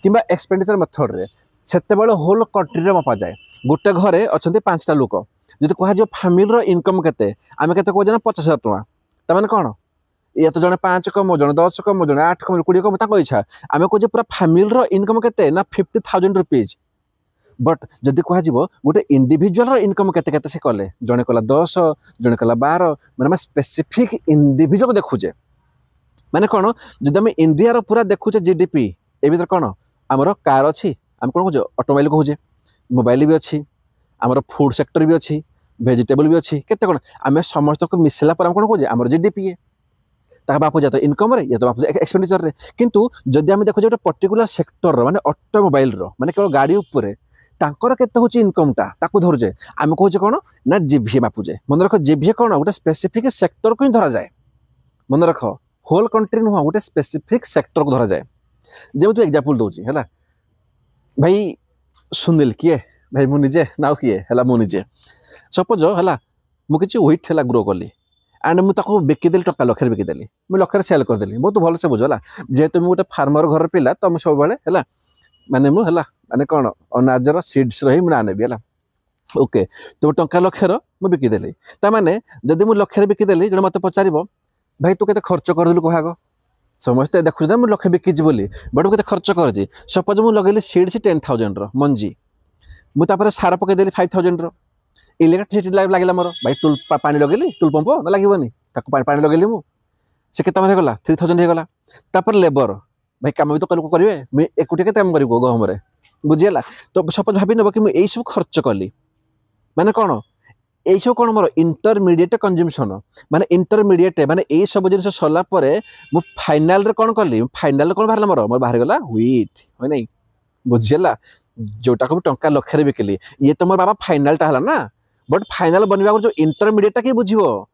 किंबा एक्सपेंडिचर मेथड रे सेते होल कंट्री रे मापा जाए गोटे घरे अच्छा 5टा लोक जो कह फैमिली इनकम केते आम के कहे 50,000 टଙ୍କା ताने कौन ये तो जड़े 5 कम जड़े 10 कम जड़े 8 कम 20 कम तक इच्छा आम कहे पूरा फैमिली इनकम केते ना 50,000 रुपीज बट जदि कह गोटे इंडिविजुअल इनकम केते से कले जड़े कला 10 जड़े कला 12 मैंने स्पेसिफिक इंडिविजुअल देखुचे माने कौन जब आम इंडिया पूरा देखुचे जीडीपी ए भर कौन आमर कार अच्छी आम कौन कहे ऑटोमोबाइल कहे मोबाइल भी अच्छी आमर फूड सेक्टर भी अच्छी वेजिटेबल भी अच्छी केते कौन आम समस्त को मिसला पर कौन कहे आमर जीडीपी है बापू जा तो इनकम रे या तो बापू एक्सपेंडिचर रे किंतु जदि आम देखो गोटे पर्टिकुलर सेक्टर माने ऑटोमोबाइल माने केवल गाड़ी उपरे तांकर केते होची इनकम टा ताकू धरजे आम कहूचे कौन ना जीभीए मापुजे मन रख जीभीए कौन गोटे स्पेसिफिक सेक्टर को ही धरा जाए मन रख होल कंट्री नुह गोटे स्पेसिफिक सेक्टर को धरा जाए जब तू एग्जांपल दउची हैला भाई सुनील किए भाई मुझे ना किए है मुझे सपोज है मुझे व्हीट है ग्रो कली एंड मुझे बिकिदेली टका लक्षे बिकिदेली मुझे लक्षे सेल करदेली बहुत भलसे बुझ है जेहेतु मुझे गोटे फार्मर घर पिला तो मुझे सब है माने माने कौन अनाजर सीड्स रही मुझे आनेबी है ओके तो टंका लक्षर मुझे बिकिदेली ताने जदि मुझे लक्षे बिकिदेली जो मत पचार भाई तू के खर्च करदेलु कह समस्ते देखु मुझे लक्षे बिकी बोली बट मुझे खर्च कर सपोज मुझे लगेली सीड्स 10,000 मंजी मुझे सार पकईदेली 5,000 इलेक्ट्रिसिटी लगे मोर भाई टुल पानी लगेली टुल पंप ना लगे पानी लगेली मुझे के गला 3,000 होगा तापर लेबर भाई कम भी तो लोग करेंगे मुझे एकुटिया के कर गहम बुझीगला तो सपोज भाभी नब कि मुझे सब खर्च कली माने कौन यही सब कौन मोर इंटरमीडिएट कंज्यूमशन माने इंटरमीडिएट माने यही सब जिन सरला फाइनाल रे कौन कली फाइनाल कौन बाहर मोर बाहर गला व्हीट है नहीं बुझीगला जोटा को टंका लक्षे बिकिली ये तो मोर बाबा फाइनाल टा ना बट फाइनाल बनवा जो इंटरमीडिएट किए बुझो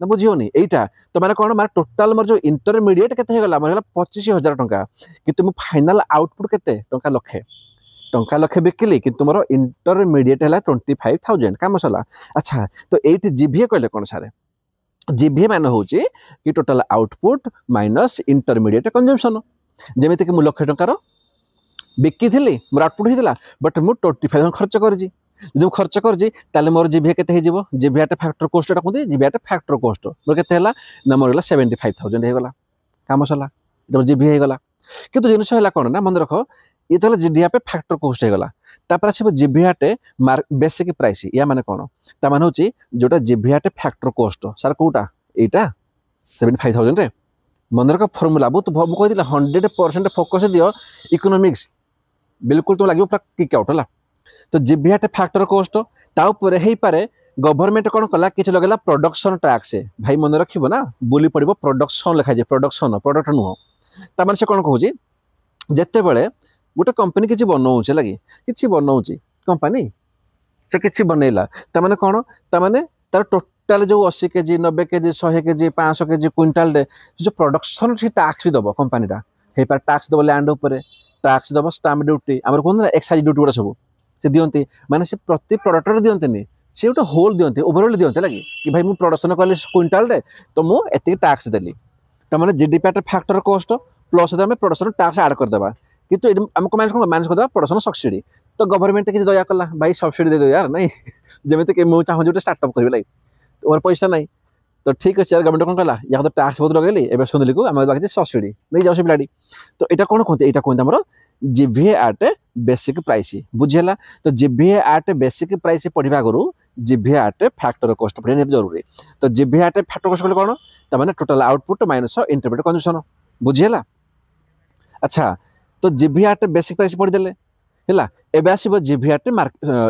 ना बुझोनी यहीटा तो मैंने कौन माने टोटाल मोर जो इंटरमीडिएट के मोर 25,000 टंका कि मोर फाइनाल आउटपुट के टंका लक्षे बिकिली कि मोर इंटरमीडिएट है 25,000 काम सला अच्छा तो ये जीभीए कहले कौन सारे जीभीए मान हूँ कि total output minus intermediate consumption जमीक कि 1,00,000 टंकार बिकी मोर आउटपुट होता बट मुझे 25,000 खर्च कर जो खर्च कर मोर जीभीए के जीभीआटे फैक्टर कॉस्ट कहते जीभीआटे फैक्टर कॉस्ट मोर के ना मोर 75,000 होगा कम सरला जीभीए होगा कि जिनस है कौन ना मन रख ये तो जीडीआपे फैक्टर कॉस्ट होगा तापर आसो जीभीआटे बेसिक प्राइस या माने कौन ता माने होची जोटा जीभीआटे फैक्टर कॉस्ट सर कोटा एटा 75,000 रे मन रख फॉर्मूला बहुत कही 100% फोकस दियो इकोनॉमिक्स बिल्कुल तुम लगे पूरा किक आउट है तो जीभीआटे फैक्टर कॉस्ट ताऊपर हो पारे गवर्नमेंट कौन कला कि लगेगा प्रोडक्शन टैक्स भाई मन रखिब ना बोली पड़ो प्रोडक्शन लिखा जाए प्रोडक्शन प्रोडक्ट नुह तार से कौन कहूँ जिते बड़े गोटे कंपनी किसी बनाऊे लगे कि बनाऊँ कंपनी से कि बनइला ताने कौन ताने तार टोटाल जो 80 KG 90 KG 100 KG 500 KG quintal जो प्रोडक्शन से टैक्स भी दब कंपनीटा हो पारे टैक्स दब लैंड उपर टैक्स दब स्टाम्प ड्यूटी आम कहते एक्साइज ड्यूटी गुड़ा सब से दिखती माने से प्रति प्रोडक्टर दिखती सी गोटे होल दिखती ओवरऑल दिखते लगे कि भाई मुझे प्रोडक्शन कली क्विंटाल तो मुझे टैक्स देली तमाने GDP factor cost plus production tax add करदे कितु आमको माइनस करदे प्रोडक्शन सब्सिडी तो गवर्नमेंट किसी दया कला भाई सब्सिडी दे दो यार नहीं जमी कि मुझे चाहूँ गोटे स्टार्टअप करी लाइक तुम्हार पैसा नहीं तो ठीक अच्छे यार गवर्नमेंट कौन कला या तो टैक्स बहुत लगेली एवं शुणिली को आम लगे सब्सिडी नहीं जाओ पिलाटी तो यहाँ कौन कहते यहाँ कहते आम जीभीए आर्ट बेसिक प्राइस बुझीला तो जीभीए आर्ट बेसिक प्राइस पढ़ा आगु जीभीए आर्ट फैक्टर कॉस्ट पढ़ा निहाती जरूरी तो जीभीए आर्ट फैक्टर कॉस्ट कौन ताने total output minus interpret consumption बुझीला अच्छा तो जीभीए आर्ट बेसिक प्राइस पढ़ीदे है एवं आसो GVA at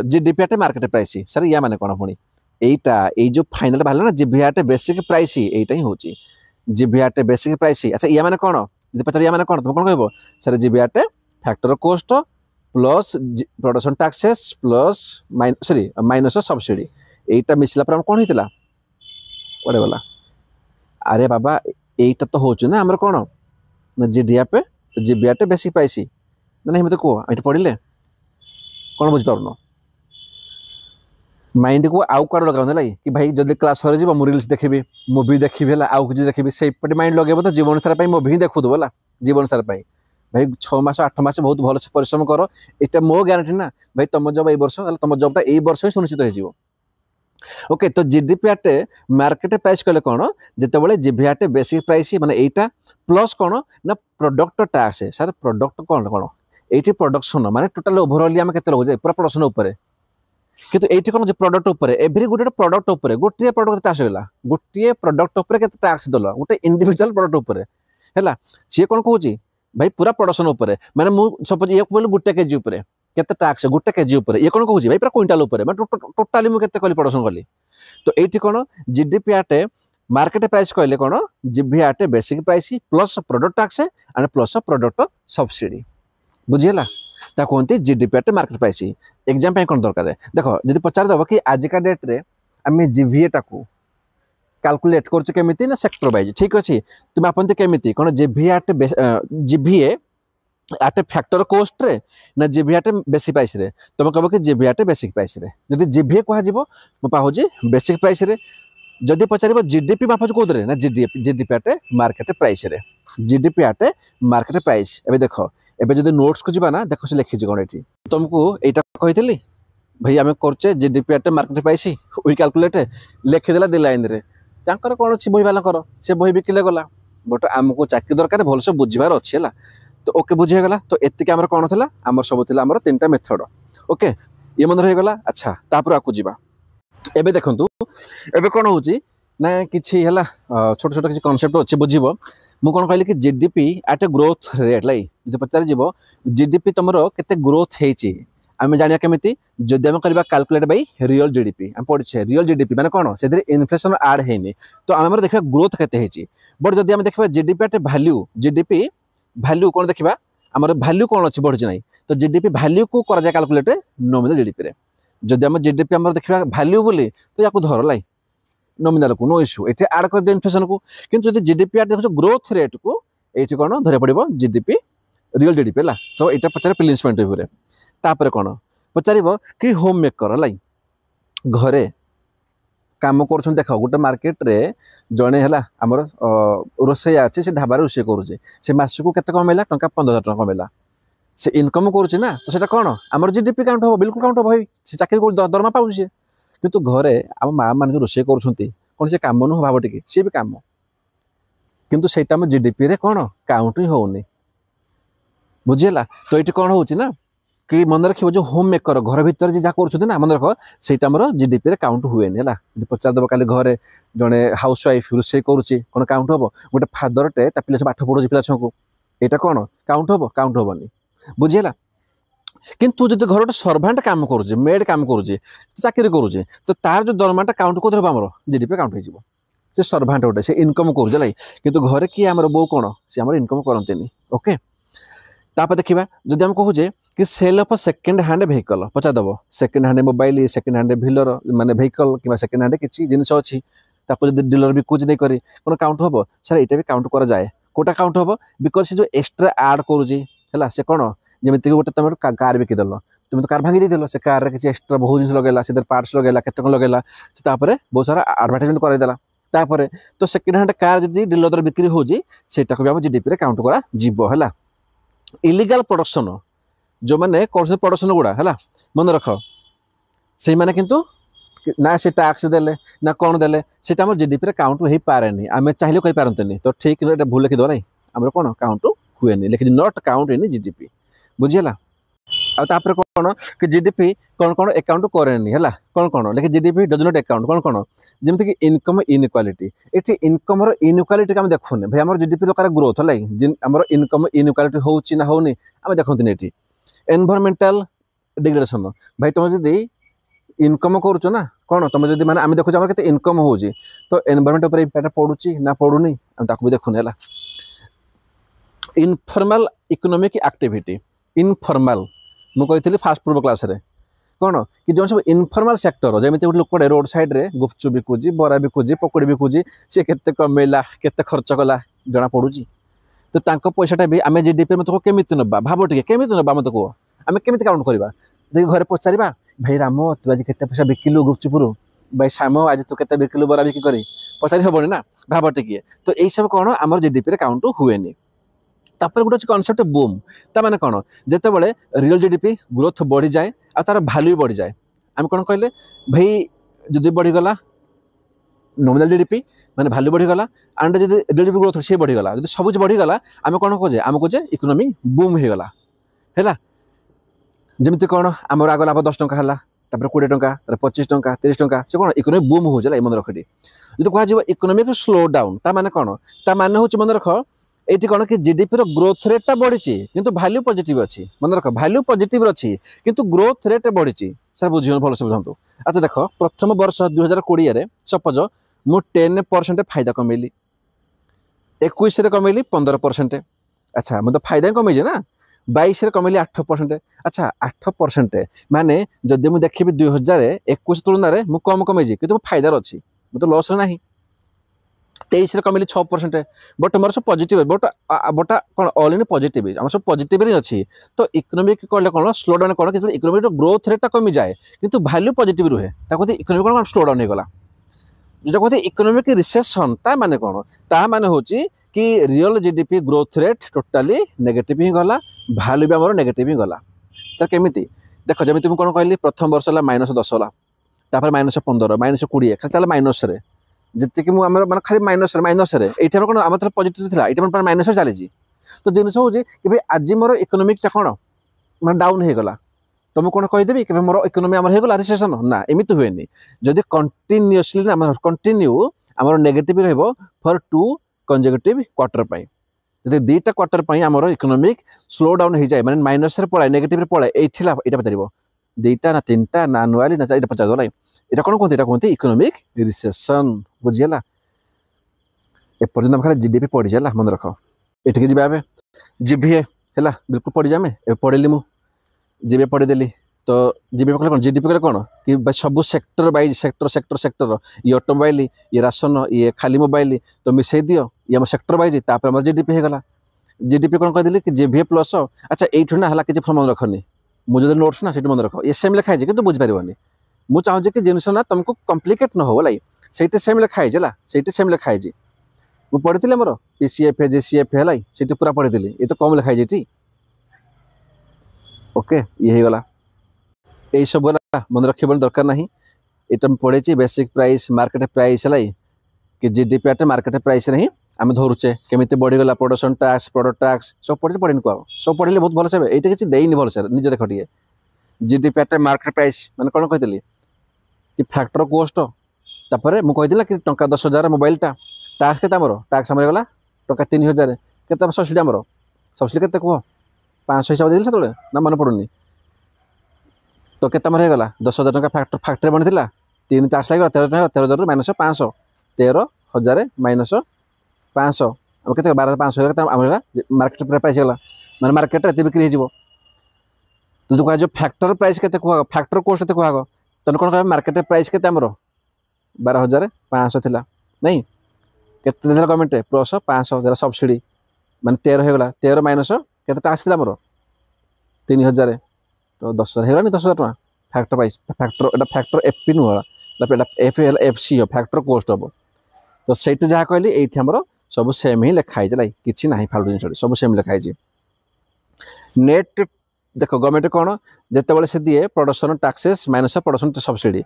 GDP at market price sir या माने कौन पुणी एटा जो फाइनल बाहर ना जीभीए आर्ट बेसिक प्राइस एटा ही होची जीभीए आर्ट बेसिक प्राइस अच्छा या माने कौन यदि पचार या माने कौन तुम कौन कहब sir GVA at factor cost plus production taxes plus sorry minus subsidy एटा मिसला पर कौन होता ओरे गला अरे बाबा एटा तो हो ना आमर कौन ना जीडीपी जीभीए आर्ट बेसिक प्राइस ना मत कह ये पढ़ले कौन बुझीपार माइंड को आउ कड़ लगा लगे कि भाई जब क्लास सर जी रिल्स देखी मुवी देखी है आउ किसी देखी से माइंड लगे तो जीवन सारा मुवी ही देखु है जीवन सारा भाई 6 मास 8 मास बहुत भल से परिश्रम कर ये मो ग्यारंटी ना भाई तुम जब वर्ष तुम जबटा यही वर्ष ही सुनिश्चित हो ओके तो जीडीपी आर्ट मार्केट प्राइस कहले कौन जिते जीभीए आर्ट बेसिक प्राइस माने एटा प्लस कौन ना प्रोडक्ट टैक्स सर प्रोडक्ट कौन कौन ये प्रोडक्शन माने टोटाल ओवरऑल आम के लगे पूरा प्रोडक्शन उपर कितु ये कौन प्रोडक्ट उपर एवरी गोटे प्रोडक्ट उपर गोटे प्रोडक्ट टैक्स होगा गोटे प्रोडक्ट उपर के टैक्स दल गोटे इंडिविजुअल प्रोडक्ट उपर है सी कौन कहूँ भाई पूरा प्रोडक्शन उपर माने सपोज ये बोल गोटे केजी उपर केते टैक्स गोटे केजी उपर ये कौन कहूँ भाई पूरा क्विंटाल उपर टोटाली मुझे कली प्रोडक्शन कली तो ये कौन जीडीपी आर्ट मार्केट प्राइस कहले कौन GVA at basic price plus product tax and plus product subsidy बुझीला ता कहते GDP at market price exam कौन दरकार देखो जब पचार दब कि आजिका डेट रे आम जीभीए टाकू कैलकुलेट करमी ना सेक्टर वाइज ठीक अच्छे तुम आपन केमी कौन GVA art जीभीए at factor cost रे ना जीभीए आर्ट बेसिक प्राइस रे तुम कह कि जीभीए आर्ट बेसिक प्राइस रे जदि जीभीए कह पाऊँ बेसिक प्राइस रे जदि पचार जीडीपी मापुच कौन ना जीडीपी आर्ट मार्केट प्राइस रे जीडीपी आर्ट मार्केट प्राइस एवं देख एवं जब नोट्स को जाना देख से लिखी कौन ये तुमको यहाँ कही भाई आम करचे GDP at market price we calculate लिखिदेला 2 लाइन रे तांकर कौन अच्छी बही वाला से बही बिकिले गला बट आमको चाकरी दरकार भलसे बुझार अच्छी है तो ओके बुझीगला तो एतिक आमर कौन था आमर सब थी आमर 3टा मेथड ओके ये मन रहीगला अच्छा तापर आकु जीवा एबे देखंतु एबे कौन हो ना किसी है छोट छोट किसी कनसेप्ट अच्छे बुझे मुझे कौन कहली कि जीडीपी आट ग्रोथ रेट लाई जो पचार जीव जीडीपी तुम के ग्रोथ होती आम जाना केमी जदि आम करवा कैलकुलेट बाई रियल जीडीपी आम पढ़े रियल जीडीपी माने कौन से इनफ्लेशन आड है तो आम देखा ग्रोथ केते बट जदि आम देखा जीडीपी आट वैल्यू जीडीपी वैल्यू कौन देखा आमर वैल्यू कौन अच्छी बढ़ी ना तो जीडीपी वैल्यू को करा कैलकुलेट नॉमिनल जीडीपी रे जदि आम जीडीपी आम देखा वैल्यू बोली तो या धर लाई नॉमिनल को नो इश्यू ये आड कर दिए इनफ्लेशन को किंतु जब जीडीपी आड देखो ग्रोथ रेट को ये कौन धर पड़ो जीडीपी रियल जीडीपी है तो यहाँ पचारे प्रिलिम्स पॉइंट ऑफ व्यू तापर कौन पचार कि होम मेकर लाई घरे काम कर देख गोटे मार्केट रे जड़े है आमर रोसैया अच्छे से ढाबार रोषे करुचे से मासक केते कमेला टंका 15,000 टंका कमेला से इनकम करुचे ना तो सेटा कौन आमर जीडीपी काउंट हो बिल्कुल काउंट हो भाई से चाकरी दरमा पाऊँ किंतु घरे आम माँ मान जो रोषे कौन से कम नुह भाव टे सी भी कम किंतु सेटा आम जीडीपी रे कौन काउंट ही होनी बुझीला। तो ये कौन हो कि मन रख जो होम मेकर घर भितर जहाँ कर मन रख से जीडीपी रे काउंट हुए है पचारदेव काली घरे जड़े हाउस वाइफ रोषे करुच्ची कौन काउंट हम गोटे फादरटे पिला सब पाठ पढ़ुची पिला छुआ यहाँ कौन काउंट हम काउंट हेनी बुझीला। किंतु जो घर गोटे सर्भांट काम करुचे मेड काम करुचे चाकरी करुचे तो तार जो दरमाटा काउंट कौन हम जीडीपी काउंट हो से सर्भांट गोटे से इनकम करुचे किंतु घरे किए आम बो कौन सी आम इनकम करते ओके। तापर देखा जदि आम कहूचे कि sale of second hand vehicle पचारदेव second hand mobile second hand wheeler माने वेहिकल कि सेकेंड हैंड किसी जिनिस अच्छी डीलर बिकुच नहीं करी कौन काउंट हम सर यहाँ भी काउंट कर जाए कोटा काउंट हम बिकज से जो एक्सट्रा आड करुच्ची है से कौन जमीक गोटे तुम कार बिकिदेल तुम तो कार भांगी देल से कार किसी एक्सट्रा बहुत जिन लगेगा से पार्ट्स लगेगा केत लगेगा बहुत सारा आडभर्टाइजमेंट करदेला तापर तो सेकेंड हैंड कार जब डीलर द्वारा बिक्री होटा भी आम जीडीपी काउंट कर इलीगल प्रोडक्शन जो मैंने प्रोडक्शन गुड़ा है मन रख से मैंने किंतु ना से टैक्स देले ना कौन देले से जीडीपी काउंट हो पारे आम चाहिए कही पारते तो ठीक भूल लिखिद ना आम कौन काउंट हुए लिखी नॉट काउंट इन जीडीपी बुझीला। आपर कौन कि जीडीपी कौन कौन अकाउंट कैनि है कौन कौन लेकिन जीडीपी डज नॉट अकाउंट कौन कौन जमीक इनकम इनइक्वालिटी ये इनकम इनइक्वालिटी आम देखुने भाई आम जीडीपी दरकार ग्रोथ है आम इनकम इनइक्वालिटी होची ना होनी आम देखते ये एनवायरमेंटल डिग्रेडेशन भाई तुम जब इनकम करुच ना कौन तुम जब मैंने आम देखुचे आम के इनकम हो तो एनवायरमेंट उपर इम्पैक्ट पड़ुची ना पड़ुनी आम भी देखुने है। इनफॉर्मल इकोनॉमिक एक्टिविटी इनफॉर्मल मुझे फास्ट पूर्व क्लास रे कौन कि जो सब इनफॉर्मल सेक्टर जमी गोटे लोक रोड साइड रे गुपचुप बिकुची बरा बिकुची पकोड़ी बिकुची सी के कमेला के खर्च कला जना पड़ुची तो पैसाटा भी आम जीडीपी मत केमी ना भाव टे केमी ना मत कह आम केमी काउंट करवा देखिए घरे पचार भाई राम तू आज के पैसा बिकिलु गुपचुपुर भाई श्याम आज तू के बिकिलु बरा बिक्री कर पचारि हेनी ना भाव टे तो यही सब कौन आम जीडीपी काउंट हुए तापर गोटे कनसेप्ट बूम ताने कौन जिते बड़े रियल जीडीपी ग्रोथ बढ़ी जाए और तार भैल्यू भी बढ़ी जाए आम कौन कहले भाई जदि बढ़ीगला नॉमिनल जीडीपी माने भैल्यू बढ़ीगला एंड जब रियल जीडीपी ग्रोथ सी बढ़ीगला जब सब बढ़ीगला आम कौन कहे आम कहे इकोनॉमी बूम होगला है जमी कौन आम आग लाभ 10 टंका है 20 टंका 25 टंका 30 टंका से कौन इकोनॉमी बूम हो मन रखी जो कह इकोनॉमिक स्लो डाउन ताने कौन ताने हूँ मन रख ये कौन कि जीडीपी ग्रोथ रेटा बढ़ी किंतु वैल्यू पॉजिटिव अच्छी मन रख वैल्यू पॉजिटिव अच्छी किंतु ग्रोथ रेट बढ़ी सर बुझे भलसे बुझातु। अच्छा देख प्रथम वर्ष 2020 सपोज मु 10% फायदा कमेली 21 कमेली 15%। अच्छा मुझे फायदा कमेजे ना 22 कमेली 8%। अच्छा 8% माने जदि मुझे देखी 2021 तुलन में कम कमेजी कि फायदार अच्छी मुझे लस ना 23 कमेली 6%। बट मोर सब पॉजिटिव बट कौन ऑल इन पॉजिटिव आम सब पॉजिटिव ही अच्छी तो इकोनॉमिक कहले कौन स्लो डाउन कौन कि इकोनॉमिक ग्रोथ रेटा कमी जाए किंतु वैल्यू पॉजिटिव रुहे कहते इकोनॉमिक कौन स्लो डाउन होगा जो कहते इकोनॉमिक रिसेशन ता माने कौन ता माने होची कि real GDP growth rate totally negative ही गला वैल्यू भी आम नेगेटिव ही गला। सर केमी देख जमी तुम कौन कहली प्रथम वर्ष है -10 है -15 -20 खाली माइनस जी मुझे खाली माइनस ये कौन आम तो पॉजिटिव था ये माइनस चली तो जिन हूँ कि भाई आज मोर इकोनॉमिकटा कौन मैं डाउन हो गला तो मुझे कौन कहीदेवी कि मोर इकोनॉमी आम होगा रिसेशन ना एमती हुए जदि कंटिन्यूअसली कंटिन्यू आम नेगेटिव रहा फॉर 2 कंसेक्यूटिव क्वार्टर जब 2टा क्वार्टर आमर इकोनॉमिक स्लो डाउन हो जाए मैंने माइनस पड़ाए नेगेटिव पड़ाए ये पचार 2टा ना 3टा ना अनुआली ना ये पचार ये कौन कहते कहते इकोनॉमिक रिसेशन बुझीगला। एपर्तंत आम खाली जीडीपी पढ़ी है मन रख ये जी जीभीए है बिल्कुल पढ़ी जाए पढ़ेली मु जीबीए पढ़ीदेली तो जीबीए कहले कौन जीडीपी कहले कौन कि सब सेक्टर वाइज सेक्टर ये ऑटोमोबाइल ये राशन ये खाली मोबाइल तो मिसई दियो ये आम सेक्टर वाइज तापर जीडीपी होगा जीडीपी कौन कहदेली कि जीभीए प्लस। अच्छा ये ना है किसी फॉर्म मन रखनी मुझे नोट्स ना मन रख ये सेम लिखाई कि बुझीपार मुझे चाहूँ कि जिनस ना तुमको कम्प्लिकेट न हो से सेम लिखाई से सेम लिखाई मुझे पढ़ी मोर पीसीएफ जीसीएफ है पूरा पढ़ी ये तो कम लिखाई ओके ये हो गला यही सब गला मन रखा दरकार ना ये पढ़े बेसिक प्राइस मार्केट प्राइस है कि जीडीपी आटे मार्केट प्राइस ही आम धरुचे केमी बढ़ीगला प्रोडक्शन टैक्स प्रोडक्ट टैक्स सब पढ़े पढ़ेनि को सब पढ़े बहुत भलसे ये किसी देनी भलसे निज देख टे जीडीपी आटे मार्केट प्राइस मैंने कौन कही कि फैक्टर कॉस्ट तापर मुझे कि टंका 10,000 मोबाइलटा टैक्स के टैक्स आम गला टंका 3,000 के सब्सिडी आमर सब्सिडी के कह 500 हिसाब देली से ना मन पड़ूनी तो के गला 10,000 टंका फैक्ट्री बनी 3 टैक्स लगे 13,000 माइनस 500 13,000 माइनस 500 अब के 12,500 मार्केट प्राइस गला मैंने मार्केट ये बिक्री हो तो कह फैक्टर प्राइस के फैक्टर कॉस्ट के कह तेना कौन कह मार्केट प्राइस के 12,500 थी नहीं के गवर्नमेंट प्लस 500 देला सब्सिडी माने 13 होगा 13 माइनस के टैक्स थी मोर 3,000 तो 10,000 होगा 10,000 टका फैक्टर प्राइस फैक्टर एफपी नुह एफ सी हो फैक्टर कॉस्ट हम तो सही जहाँ कहली ये आमर सब सेम ही लिखाई कि ना फाल्तु जिन सब सेम लिखाई नेट देख गवर्नमेंट कौन जिते से दिए production taxes minus production subsidy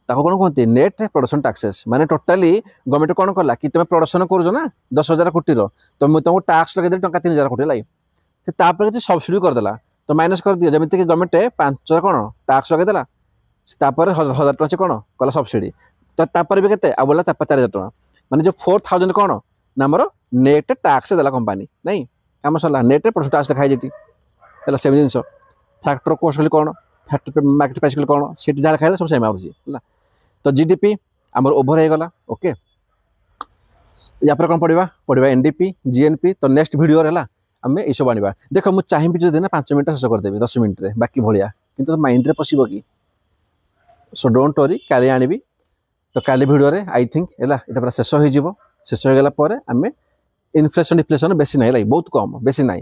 ताको कौन कहते नेट प्रोडक्शन टैक्सेस माने टोटाली गवर्नमेंट कौन कला कि तुम प्रोडक्शन करुच ना 10,000 कोटी तो मुझे तुमको टैक्स लगे टंका 3,000 कोटी लगे किसी सब्सिडी करदेला तो माइनस कर दियो जमी कि गवर्नमेंट 5,000 कौन टैक्स लगेदेला 1,000 टका से कौन कला सब्सिडी तो तापर भी के बोला 4,000 टका माने जो 4,000 कौन ना आमर नेट टैक्स देला कंपनी नहीं आम सरला नेट प्रोडक्शन टैक्स लिखाई है सेम जिन फैक्टर कॉस्ट कली कौन फैक्टर मार्केट प्राइस कली कौन सीट जहाँ खाइले सब सेम है तो जीडीपी आमर ओभर हो गला ओके या कौन पढ़ा एनडीपी जीएनपी तो नेक्स्ट वीडियो है आम ये सब आने देख मुझे चाहिए जो दिन 5 मिनट शेष करदेवी 10 मिनट रे बाकी भाया कि माइंड रे पशिब कि सो डोंट वरी काली आनी तो काली वीडियो रे आई थिंक है ये पूरा शेष शेष हो गला आम इनफ्लेशन डिफ्लेशन बेसी ना बहुत कम बेसी ना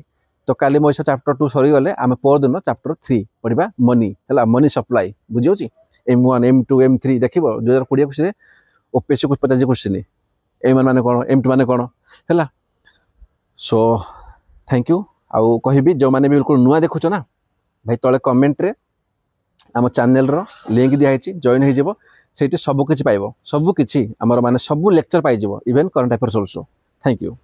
तो काली मोश चैप्टर 2 सरीगले आम पर दिन चैप्टर 3 पढ़ा मनी है मनी सप्लाई बुझे M1 M2 M3 देख 2020 खुशी ओपीएससी कुछ 50 क्वेश्चन M1 माने कौन M2 माने कौन है सो थैंक यू आउ कहबी जो मैंने बिल्कुल नुआ देखुच ना भाई तले कमेंट रे आम चैनल रो लिंक दिखाई जॉइन हो सबकि पाइब सबकि आमर माने सब लेक्चर पाइब even current affairs also thank you.